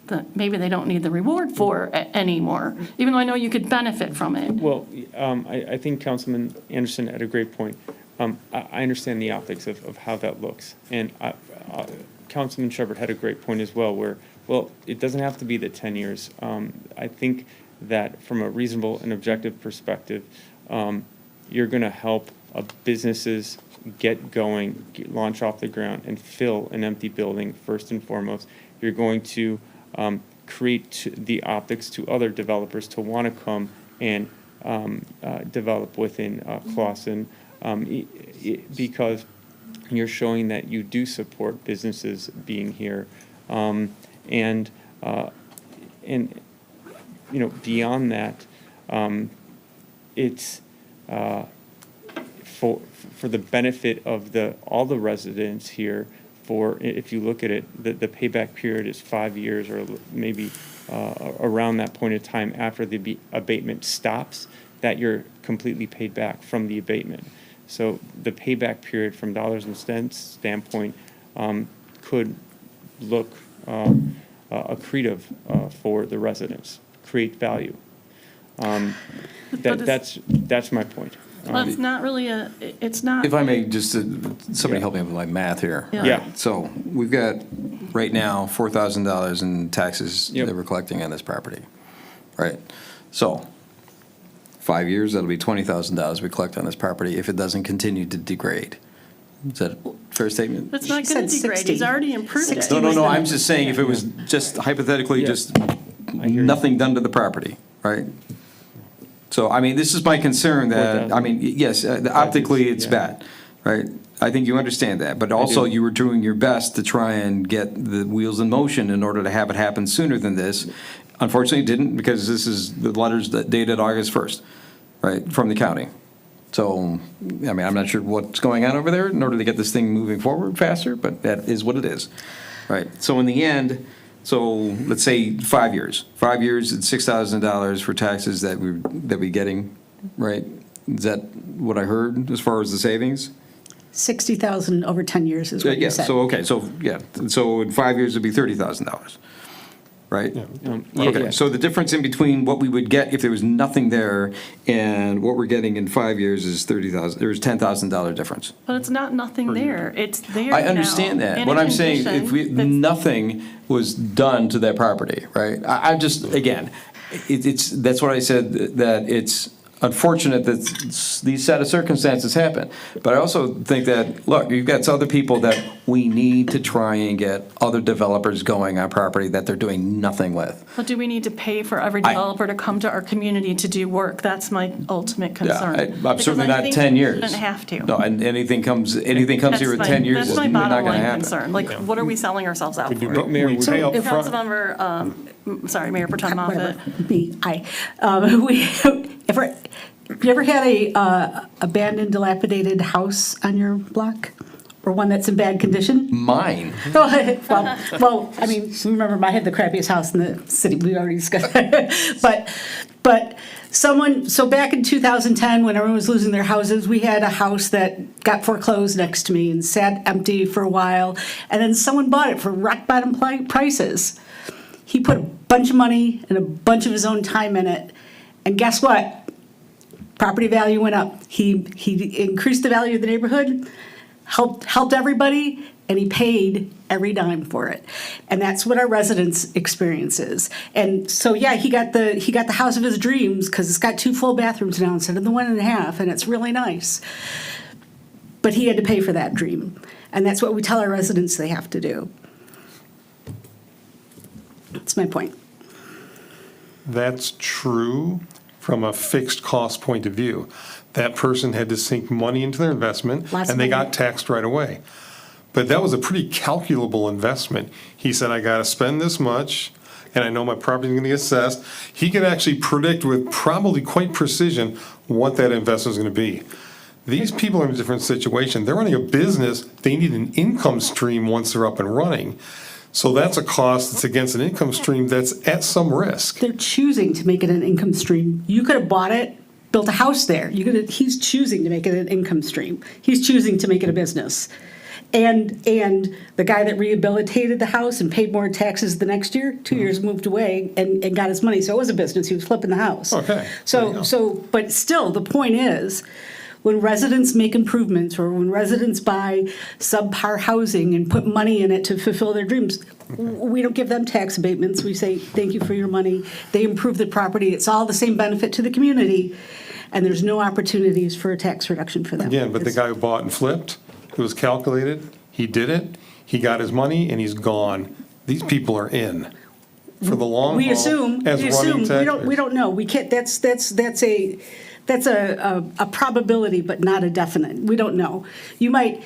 that maybe they don't need the reward for anymore, even though I know you could benefit from it. Well, I think Councilman Anderson had a great point. I understand the optics of how that looks. And Councilman Shepherd had a great point as well, where, well, it doesn't have to be the 10 years. I think that from a reasonable and objective perspective, you're going to help businesses get going, launch off the ground, and fill an empty building first and foremost. You're going to create the optics to other developers to want to come and develop within Clawson, because you're showing that you do support businesses being here, and beyond that, it's for the benefit of all the residents here. If you look at it, the payback period is 5 years, or maybe around that point of time after the abatement stops, that you're completely paid back from the abatement. So the payback period from dollars and cents standpoint could look accretive for the residents, create value. That's my point. Well, it's not really it's not. If I may, just, somebody help me with my math here. Yeah. Yeah. So we've got, right now, $4,000 in taxes Yep. that we're collecting on this property, right? So, 5 years, that'll be $20,000 we collect on this property if it doesn't continue to degrade. Is that a fair statement? It's not She going to said degrade. 60. He's already improved it. 60. No, I'm just saying, if it was just hypothetically, Yeah. just nothing done to the property, right? So, I mean, this is my concern that, I mean, yes, optically, it's Yeah. bad, right? I think you understand that, but also do. you were doing your best to try and get the wheels in motion in order to have it happen sooner than this. Unfortunately, it didn't, because this is the letters that dated August 1st, right, from the county. So, I mean, I'm not sure what's going on over there in order to get this thing moving forward faster, but that is what it is, right? So in the end, so let's say 5 years. 5 years, it's $6,000 for taxes that we're getting, right? Is that what I heard as far as the savings? 60,000 over 10 years is what Yeah, you said. so, okay, so, yeah, so in 5 years, it'd be $30,000, right? Okay, so the difference in between what we would get if there was nothing there and what we're getting in 5 years is there's $10,000 difference. But it's not nothing there. It's there I now understand that. in What a I'm saying, if condition nothing was done to that property, right? I'm just, again, that's what I said, that it's unfortunate that these set of circumstances happen. But I also think that, look, you've got other people that we need to try and get other developers going on property that they're doing nothing with. But do we need to pay for every developer to come to our community to do work? That's my ultimate concern. I'm certainly not 10 years. Because I think we shouldn't have to. No, and anything comes here with 10 years, That's is my not bottom going to line happen. concern. Like, what are we selling ourselves out for? We pay up front. Councilmember, sorry, Mayor Protem Moffett. Whatever, me, have you ever had a abandoned, dilapidated house on your block? Or one that's in bad condition? Mine. Well, I mean, remember, I had the crappiest house in the city, we already discussed that. But so back in 2010, when everyone was losing their houses, we had a house that got foreclosed next to me and sat empty for a while, and then someone bought it for rock bottom prices. He put a bunch of money and a bunch of his own time in it, and guess what? Property value went up. He increased the value of the neighborhood, helped everybody, and he paid every dime for it. And that's what our residents' experience is. And so, yeah, he got the house of his dreams because it's got 2 full bathrooms now instead of the 1.5, and it's really nice. But he had to pay for that dream. And that's what we tell our residents they have to do. That's my point. That's true from a fixed cost point of view. That person had to sink money into their investment, Lots and of they money. got taxed right away. But that was a pretty calculable investment. He said, I got to spend this much, and I know my property's going to get assessed. He could actually predict with probably quite precision what that investment's going to be. These people are in a different situation. They're running a business. They need an income stream once they're up and running. So that's a cost that's against an income stream that's at some risk. They're choosing to make it an income stream. You could have bought it, built a house there. He's choosing to make it an income stream. He's choosing to make it a business. And the guy that rehabilitated the house and paid more taxes the next year, 2 years, moved away and got his money. So it was a business. He was flipping the house. Okay. There you go. But still, the point is, when residents make improvements or when residents buy subpar housing and put money in it to fulfill their dreams, we don't give them tax abatements. We say, thank you for your money. They improve the property. It's all the same benefit to the community, and there's no opportunities for a tax reduction for them. Again, but the guy who bought and flipped, it was calculated, he did it, he got his money, and he's gone. These people are in for the long haul. We assume, as running taxpayers. we don't know. We can't, that's a probability, but not a definite. We don't know. You might,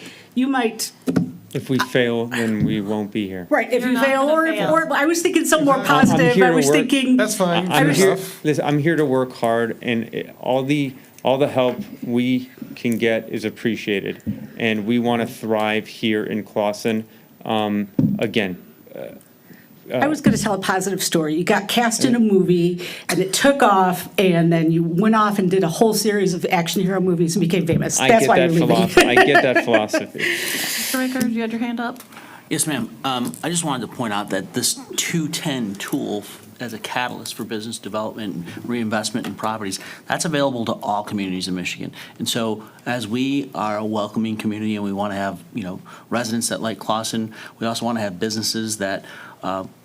If we fail, then we won't be here. right, if You're you not fail, gonna fail. or I was thinking something more I'm positive. here I to was work. thinking. That's fine. I'm Fair here, enough. listen, I'm here to work hard, and all the help we can get is appreciated. And we want to thrive here in Clawson. Again, I was going to tell a positive story. You got cast in a movie, and it took off, and then you went off and did a whole series of action hero movies and became famous. That's why you're leaving. I get that philosophy. Mr. Riker, you had your hand up? Yes, ma'am. I just wanted to point out that this 210 tool as a catalyst for business development and reinvestment in properties, that's available to all communities in Michigan. And so as we are a welcoming community and we want to have, residents that like Clausen, we also want to have businesses that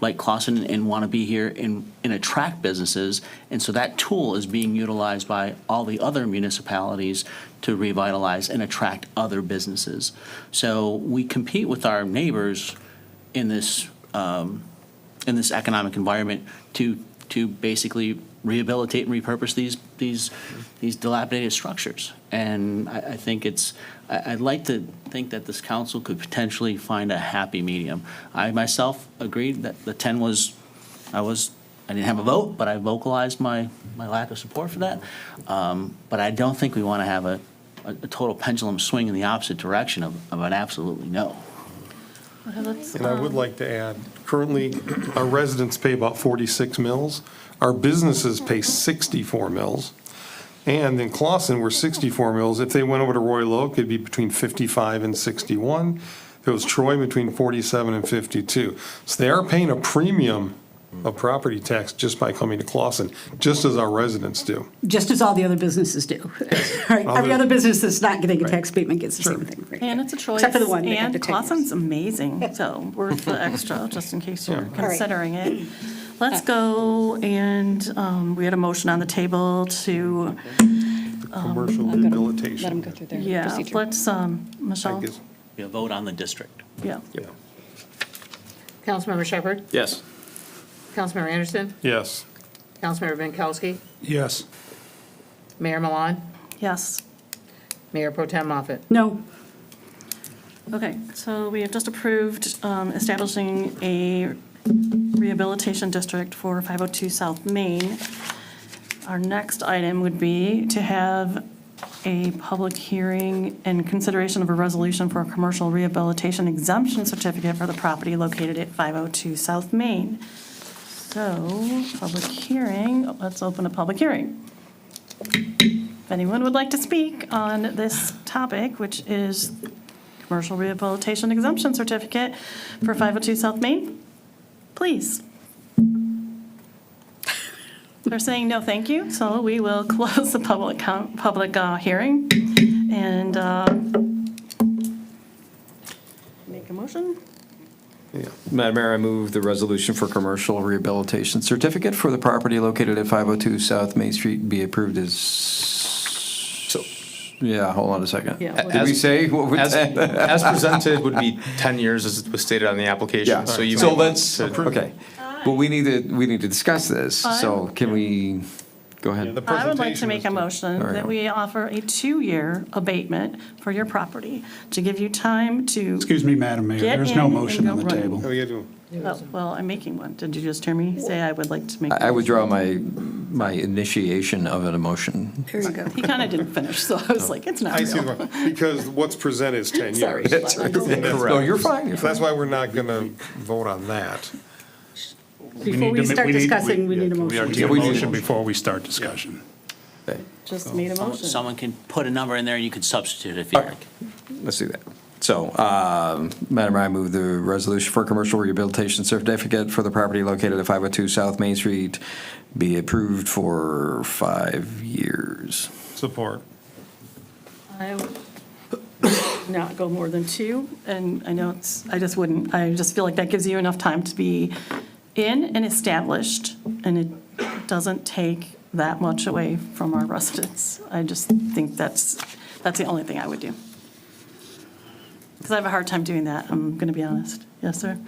like Clausen and want to be here and attract businesses. And so that tool is being utilized by all the other municipalities to revitalize and attract other businesses. So we compete with our neighbors in this economic environment to basically rehabilitate and repurpose these dilapidated structures. And I think I'd like to think that this council could potentially find a happy medium. I myself agreed that the 10 I didn't have a vote, but I vocalized my lack of support for that. But I don't think we want to have a total pendulum swing in the opposite direction of an absolutely no. And I would like to add, currently, our residents pay about 46 mills. Our businesses pay 64 mills. And in Clausen, we're 64 mills. If they went over to Royal Oak, it'd be between 55 and 61. If it was Troy, between 47 and 52. So they are paying a premium of property tax just by coming to Clausen, just as our residents do. Just as all the other businesses do. Right? Every other business that's not getting a tax abatement gets the same thing. Right? And it's a choice. Except for the one that got And the 10 years. Clausen's amazing, so worth the extra, just in case you're Yeah. considering it. Let's go, and we had a motion on the table to, Commercial rehabilitation. Let them go through their yeah, procedure. let's, Michelle? I guess- Be a vote on the district. Yeah. Councilmember Shepherd, Yes. Councilmember Anderson, Yes. Councilmember Binkowski, Yes. Mayor Milan, Yes. Mayor Pro Tem Moffett. No. Okay, so we have just approved establishing a rehabilitation district for 502 South Main. Our next item would be to have a public hearing and consideration of a resolution for a commercial rehabilitation exemption certificate for the property located at 502 South Main. So, public hearing, let's open a public hearing. If anyone would like to speak on this topic, which is commercial rehabilitation exemption certificate for 502 South Main, please. They're saying no, thank you, so we will close the public hearing and make a motion. Madam Mayor, I move the resolution for commercial rehabilitation certificate for the property located at 502 South Main Street be approved as. Yeah, hold on a second. Yeah, Did we say what was that? As presented would be 10 years as was stated on the application. Yeah, So you so may want let's, to- okay. Well, we need to discuss this, so can we, go ahead. The I would like to presentation make is a done. motion All right. that we offer a 2-year abatement for your property to give you time to, Excuse me, Madam Mayor, Get there's in no and motion go on the running. table. Oh, you do. well, I'm making one. Did you just hear me say I would like to make? I withdraw my initiation of an emotion. There you go. He kind of didn't finish, so I was like, it's not I see, real. because what's presented is 10 Sorry. years. No, you're fine, you're So that's fine. why we're not going to vote on that. Before we start discussing, we need a We motion. need a motion before we start discussion. Okay, Just made a motion. Someone can put a number in there and you could substitute it if you like. let's do that. So, Madam Mayor, I move the resolution for commercial rehabilitation certificate for the property located at 502 South Main Street be approved for 5 years. Support. I would not go more than 2, and I know I just feel like that gives you enough time to be in and established, and it doesn't take that much away from our residents. I just think that's the only thing I would do. Because I have a hard time doing that, I'm going to be honest. Yes, sir?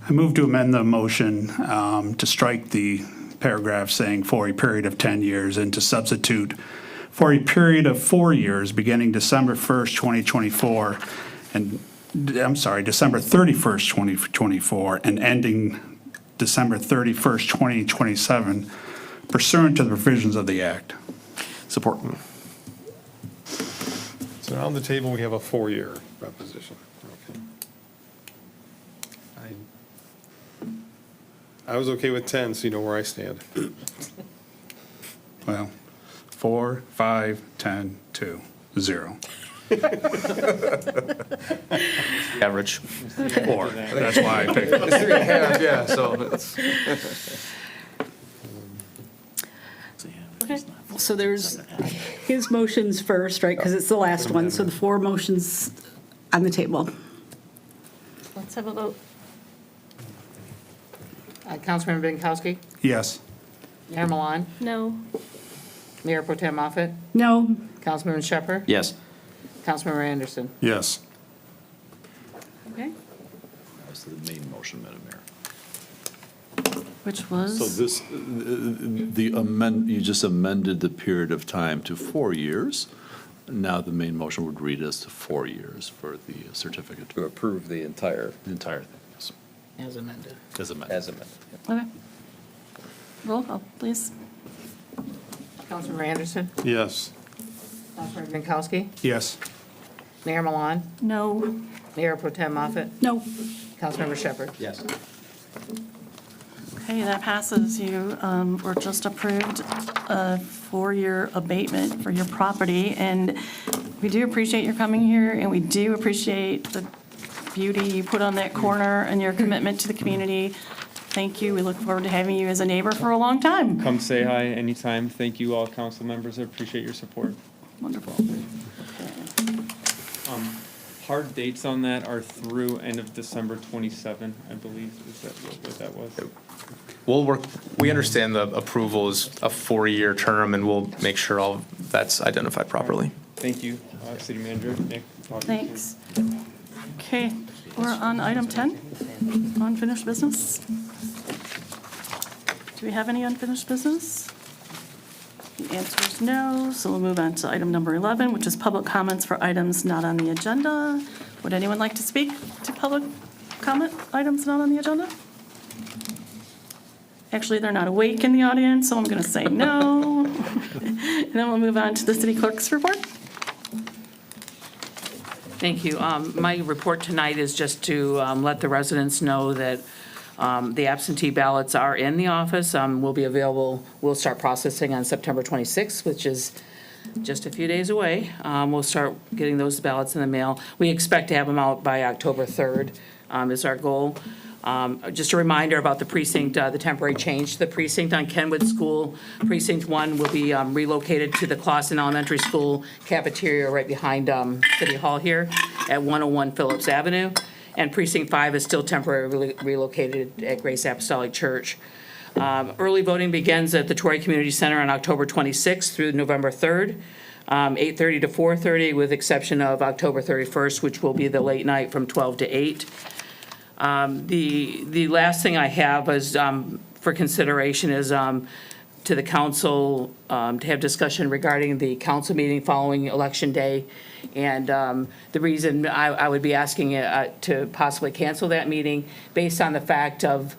I move to amend the motion to strike the paragraph saying for a period of 10 years and to substitute for a period of 4 years beginning December 1st, 2024, and, I'm sorry, December 31st, 2024, and ending December 31st, 2027, pursuant to the provisions of the Act. Support. So on the table, we have a 4-year proposition. Okay. I was okay with 10, so you know where I stand. Well, 4, 5, 10, 2, 0. Average. 4, that's why I picked it. It's 3.5, yeah, so it's. Okay, so there's his motions first, right, because it's the last one, so the 4 motions on the table. Let's have a vote. Councilmember Binkowski, Yes. Mayor Milan, No. Mayor Pro Tem Moffett, No, Councilmember Shepherd, Yes. Councilmember Anderson. Yes. Okay. That's the main motion, Madam Mayor. Which was? So this, you just amended the period of time to 4 years. Now the main motion would read as to 4 years for the certificate. To approve the entire. The entire thing, yes, As amended. as amended. As amended. Okay. Roll call, please. Councilmember Anderson, Yes. Councilmember Binkowski, Yes. Mayor Milan, No. Mayor Pro Tem Moffett, no, Councilmember Shepherd. Yes. Okay, that passes. You were just approved a 4-year abatement for your property, and we do appreciate your coming here, and we do appreciate the beauty you put on that corner and your commitment to the community. Thank you. We look forward to having you as a neighbor for a long time. Come say hi anytime. Thank you all council members. I appreciate your support. Wonderful. Hard dates on that are through end of December 27, I believe. Is that what that was? We'll work, we understand the approval is a 4-year term, and we'll make sure all that's identified properly. Thank you, City Manager Nick. Thanks. Okay, we're on item 10, unfinished business. Do we have any unfinished business? The answer is no, so we'll move on to item number 11, which is public comments for items not on the agenda. Would anyone like to speak to public comment items not on the agenda? Actually, they're not awake in the audience, so I'm going to say no. And then we'll move on to the city clerk's report. Thank you. My report tonight is just to let the residents know that the absentee ballots are in the office, will be available, we'll start processing on September 26th, which is just a few days away. We'll start getting those ballots in the mail. We expect to have them out by October 3rd is our goal. Just a reminder about the precinct, the temporary change to the precinct on Kenwood School. Precinct 1 will be relocated to the Clausen Elementary School cafeteria right behind City Hall here at 101 Phillips Avenue. And Precinct 5 is still temporarily relocated at Grace Apostolic Church. Early voting begins at the Troy Community Center on October 26th through November 3rd, 8:30 to 4:30, with exception of October 31st, which will be the late night from 12 to 8. The last thing I have is for consideration is to the council to have discussion regarding the council meeting following Election Day. And the reason I would be asking to possibly cancel that meeting based on the fact of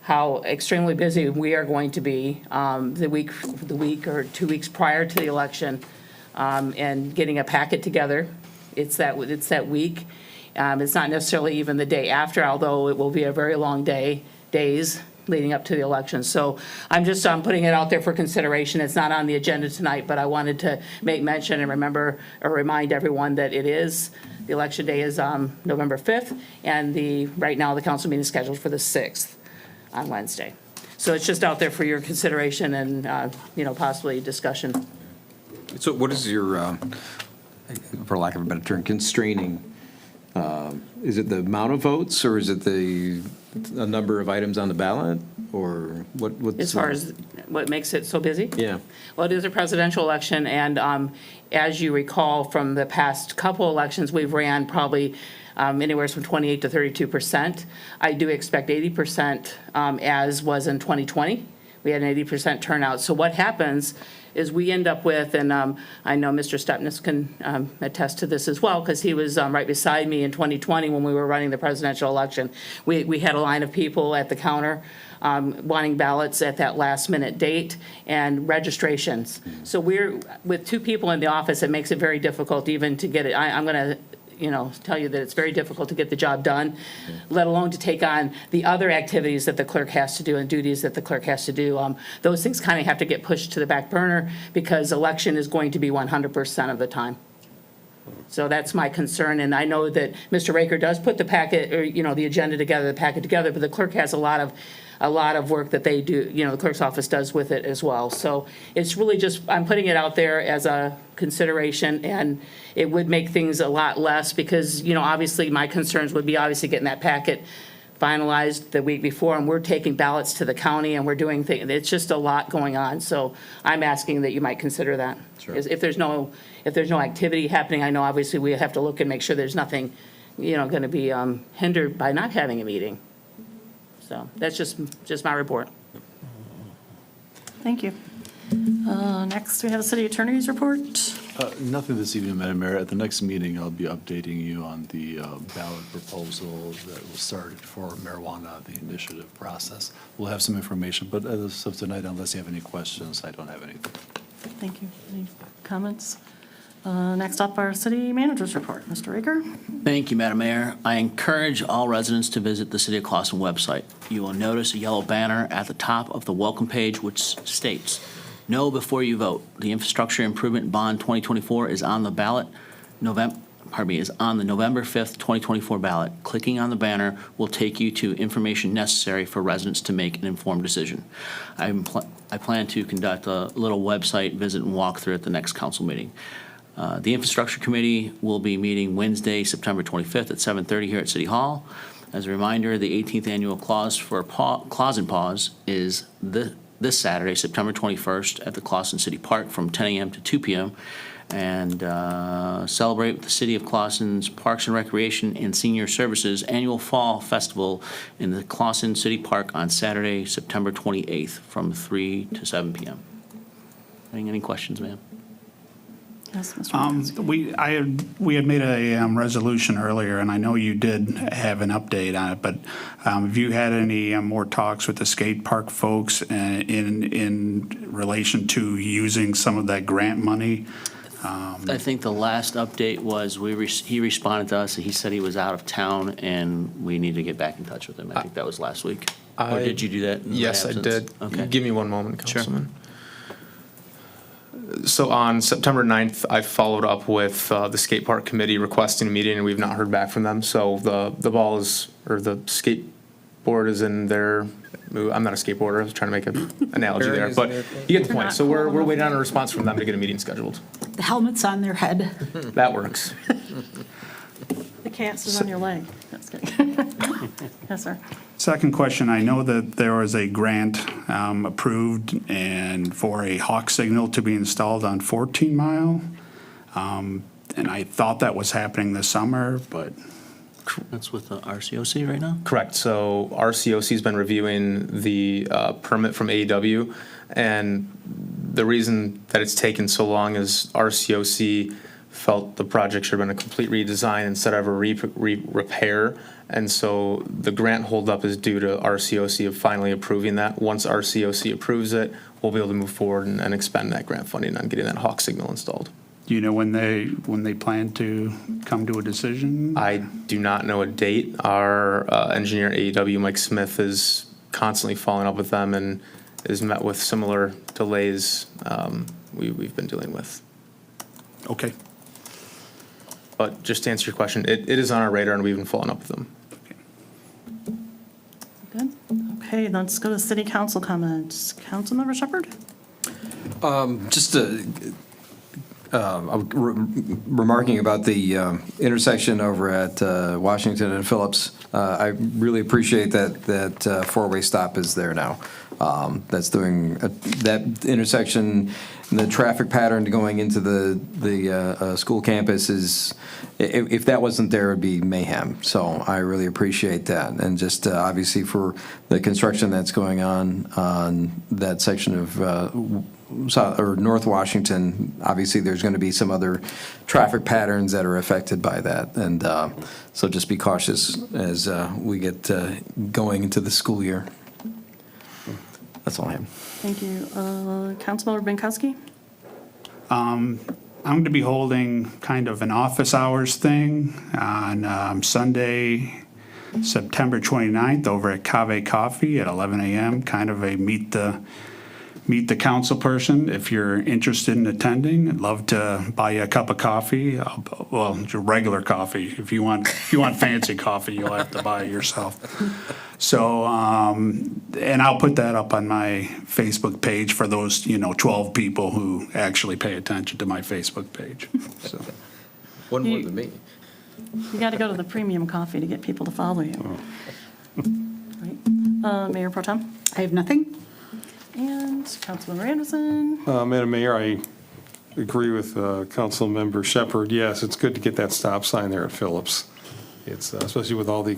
how extremely busy we are going to be the week or 2 weeks prior to the election, and getting a packet together. It's that week. It's not necessarily even the day after, although it will be a very long days leading up to the election. So I'm just putting it out there for consideration. It's not on the agenda tonight, but I wanted to make mention and remind everyone that the election day is November 5th, and right now the council meeting is scheduled for the 6th on Wednesday. So it's just out there for your consideration and, possibly discussion. So what is your, for lack of a better term, constraining? Is it the amount of votes, or is it the number of items on the ballot, or what? As far as what makes it so busy? Yeah. Well, it is a presidential election, and as you recall from the past couple elections, we've ran probably anywhere from 28 to 32%. I do expect 80%, as was in 2020. We had an 80% turnout. So what happens is we end up with, and I know Mr. Stepnis can attest to this as well, because he was right beside me in 2020 when we were running the presidential election. We had a line of people at the counter wanting ballots at that last minute date and registrations. So we're, with 2 people in the office, it makes it very difficult even to get it. I'm going to tell you that it's very difficult to get the job done, let alone to take on the other activities that the clerk has to do and duties that the clerk has to do. Those things kind of have to get pushed to the back burner because election is going to be 100% of the time. So that's my concern, and I know that Mr. Raker does put the packet, or, the agenda together, the packet together, but the clerk has a lot of work that they do, the clerk's office does with it as well. So it's really just, I'm putting it out there as a consideration, and it would make things a lot less, because, obviously, my concerns would be obviously getting that packet finalized the week before, and we're taking ballots to the county, and we're doing things, it's just a lot going on. So I'm asking that you might consider that. Sure. If there's no activity happening, I know obviously we have to look and make sure there's nothing, going to be hindered by not having a meeting. So that's just my report. Thank you. Next, we have a city attorney's report. Nothing this evening, Madam Mayor. At the next meeting, I'll be updating you on the ballot proposal that was started for marijuana, the initiative process. We'll have some information, but as of tonight, unless you have any questions, I don't have anything. Thank you. Any comments? Next up, our city manager's report. Mr. Raker? Thank you, Madam Mayor. I encourage all residents to visit the City of Clawson website. You will notice a yellow banner at the top of the welcome page which states, "Know before you vote. The Infrastructure Improvement Bond 2024 is on the ballot, is on the November 5th, 2024 ballot. Clicking on the banner will take you to information necessary for residents to make an informed decision." I plan to conduct a little website visit and walkthrough at the next council meeting. The Infrastructure Committee will be meeting Wednesday, September 25th at 7:30 here at City Hall. As a reminder, the 18th annual Claws and Paws is this Saturday, September 21st at the Clawson City Park from 10 a.m. to 2 p.m. and celebrate with the City of Clawson's Parks and Recreation and Senior Services Annual Fall Festival in the Clawson City Park on Saturday, September 28th from 3 to 7 p.m. Any questions, ma'am? Yes, Mr. We had made a resolution earlier, and I know you did have an update on it, but have you had any more talks with the skate park folks in relation to using some of that grant money? I think the last update was he responded to us, and he said he was out of town, and we need to get back in touch with him. I think that was last week. Or did you do that in my Yes, I absence? did. Okay. Give me one moment, Sure. Councilman. So on September 9th, I followed up with the skate park committee requesting a meeting, and we've not heard back from them. So the ball is, or the skateboard is in their, I'm not a skateboarder, I was trying to make an analogy there, but you get the point. So we're waiting on a response from them to get a meeting scheduled. The helmet's on their head. That works. The cast is on your leg. That's good. Yes, sir. Second question, I know that there was a grant approved and for a hawk signal to be installed on 14 Mile. And I thought that was happening this summer, but That's with the RCOC right now? Correct. So RCOC's been reviewing the permit from AEW, and the reason that it's taken so long is RCOC felt the project should have been a complete redesign instead of a repair. And so the grant holdup is due to RCOC of finally approving that. Once RCOC approves it, we'll be able to move forward and expend that grant funding on getting that hawk signal installed. do you know when they plan to come to a decision? I do not know a date. Our engineer AEW, Mike Smith, is constantly following up with them and is met with similar delays we've been dealing with. Okay. But just to answer your question, it is on our radar, and we've been following up with them. Good. Okay, let's go to city council comments. Councilmember Shepherd? Just remarking about the intersection over at Washington and Phillips. I really appreciate that four-way stop is there now. That's doing that intersection. And the traffic pattern going into the school campus is, if that wasn't there, it'd be mayhem. So I really appreciate that, and just obviously for the construction that's going on that section of North Washington. Obviously, there's going to be some other traffic patterns that are affected by that, and so just be cautious as we get going into the school year. That's all I have. Thank you. Councilmember Binkowski? I'm going to be holding kind of an office hours thing on Sunday, September 29th over at Cave Coffee at 11 a.m., kind of a meet the council person. If you're interested in attending, I'd love to buy you a cup of coffee. Well, regular coffee. If you want fancy coffee, you'll have to buy it yourself. So, and I'll put that up on my Facebook page for those, 12 people who actually pay attention to my Facebook page. So, One more than me. You got to go to the premium coffee to get people to follow you. Right. Mayor Pro Tem I have nothing. and Councilmember Anderson. Madam Mayor, I agree with Councilmember Shepherd. Yes, it's good to get that stop sign there at Phillips. It's especially with all the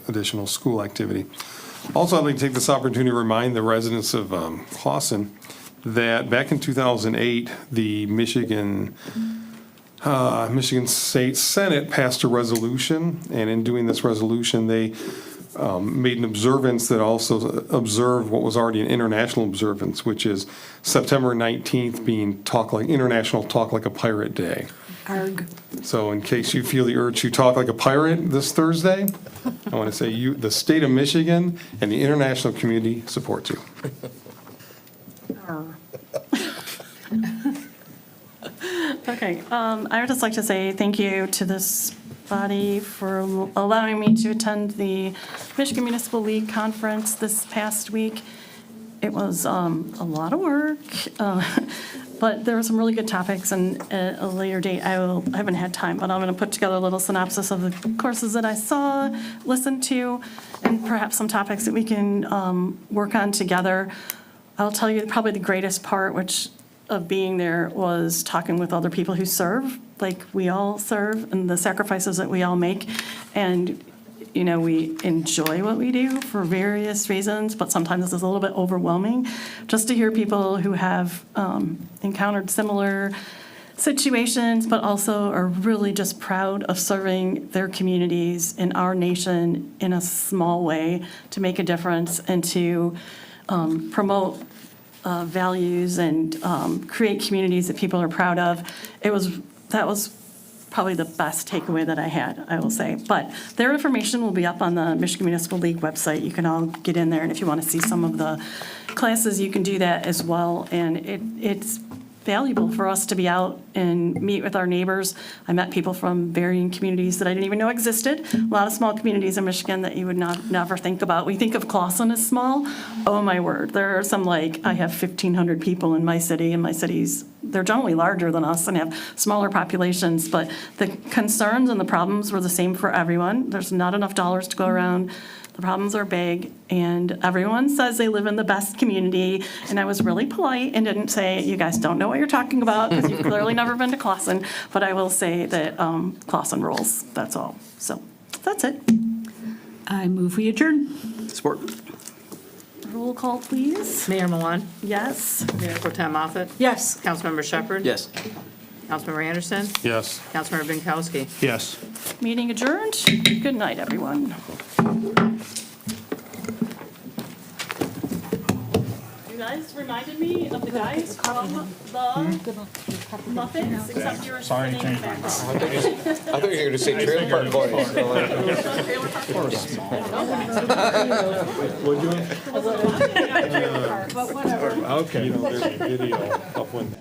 additional school activity. Also, I'd like to take this opportunity to remind the residents of Clawson that back in 2008, the Michigan State Senate passed a resolution, and in doing this resolution, they made an observance that also observed what was already an international observance, which is September 19th being International Talk Like a Pirate Day. Arg. So in case you feel the urge to talk like a pirate this Thursday, I want to say the state of Michigan and the international community support you. Okay, I would just like to say thank you to this body for allowing me to attend the Michigan Municipal League Conference this past week. It was a lot of work, but there were some really good topics, and at a later date, I haven't had time, but I'm going to put together a little synopsis of the courses that I saw, listened to, and perhaps some topics that we can work on together. I'll tell you probably the greatest part, of being there was talking with other people who serve, like we all serve, and the sacrifices that we all make. And, we enjoy what we do for various reasons, but sometimes it's a little bit overwhelming. Just to hear people who have encountered similar situations, but also are really just proud of serving their communities in our nation in a small way to make a difference and to promote values and create communities that people are proud of. That was probably the best takeaway that I had, I will say. But their information will be up on the Michigan Municipal League website. You can all get in there, and if you want to see some of the classes, you can do that as well. And it's valuable for us to be out and meet with our neighbors. I met people from varying communities that I didn't even know existed. A lot of small communities in Michigan that you would never think about. We think of Clawson as small. Oh my word, there are some I have 1,500 people in my city, and my cities, they're generally larger than us and have smaller populations, but the concerns and the problems were the same for everyone. There's not enough dollars to go around. The problems are big, and everyone says they live in the best community. And I was really polite and didn't say, you guys don't know what you're talking about, because you've clearly never been to Clawson. But I will say that Clawson rules, that's all. So that's it. I move we adjourn. Support. Roll call, please. Mayor Milan, Yes. Mayor Pro Tem Moffett, Yes. Councilmember Shepherd. Yes. Councilmember Anderson, Yes. Councilmember Binkowski. yes. Meeting adjourned. Good night, everyone. You guys reminded me of the guys from the Muffins, except you were sitting in the back. I thought you were going to say Trailer Park Boys. Okay. There's a video of when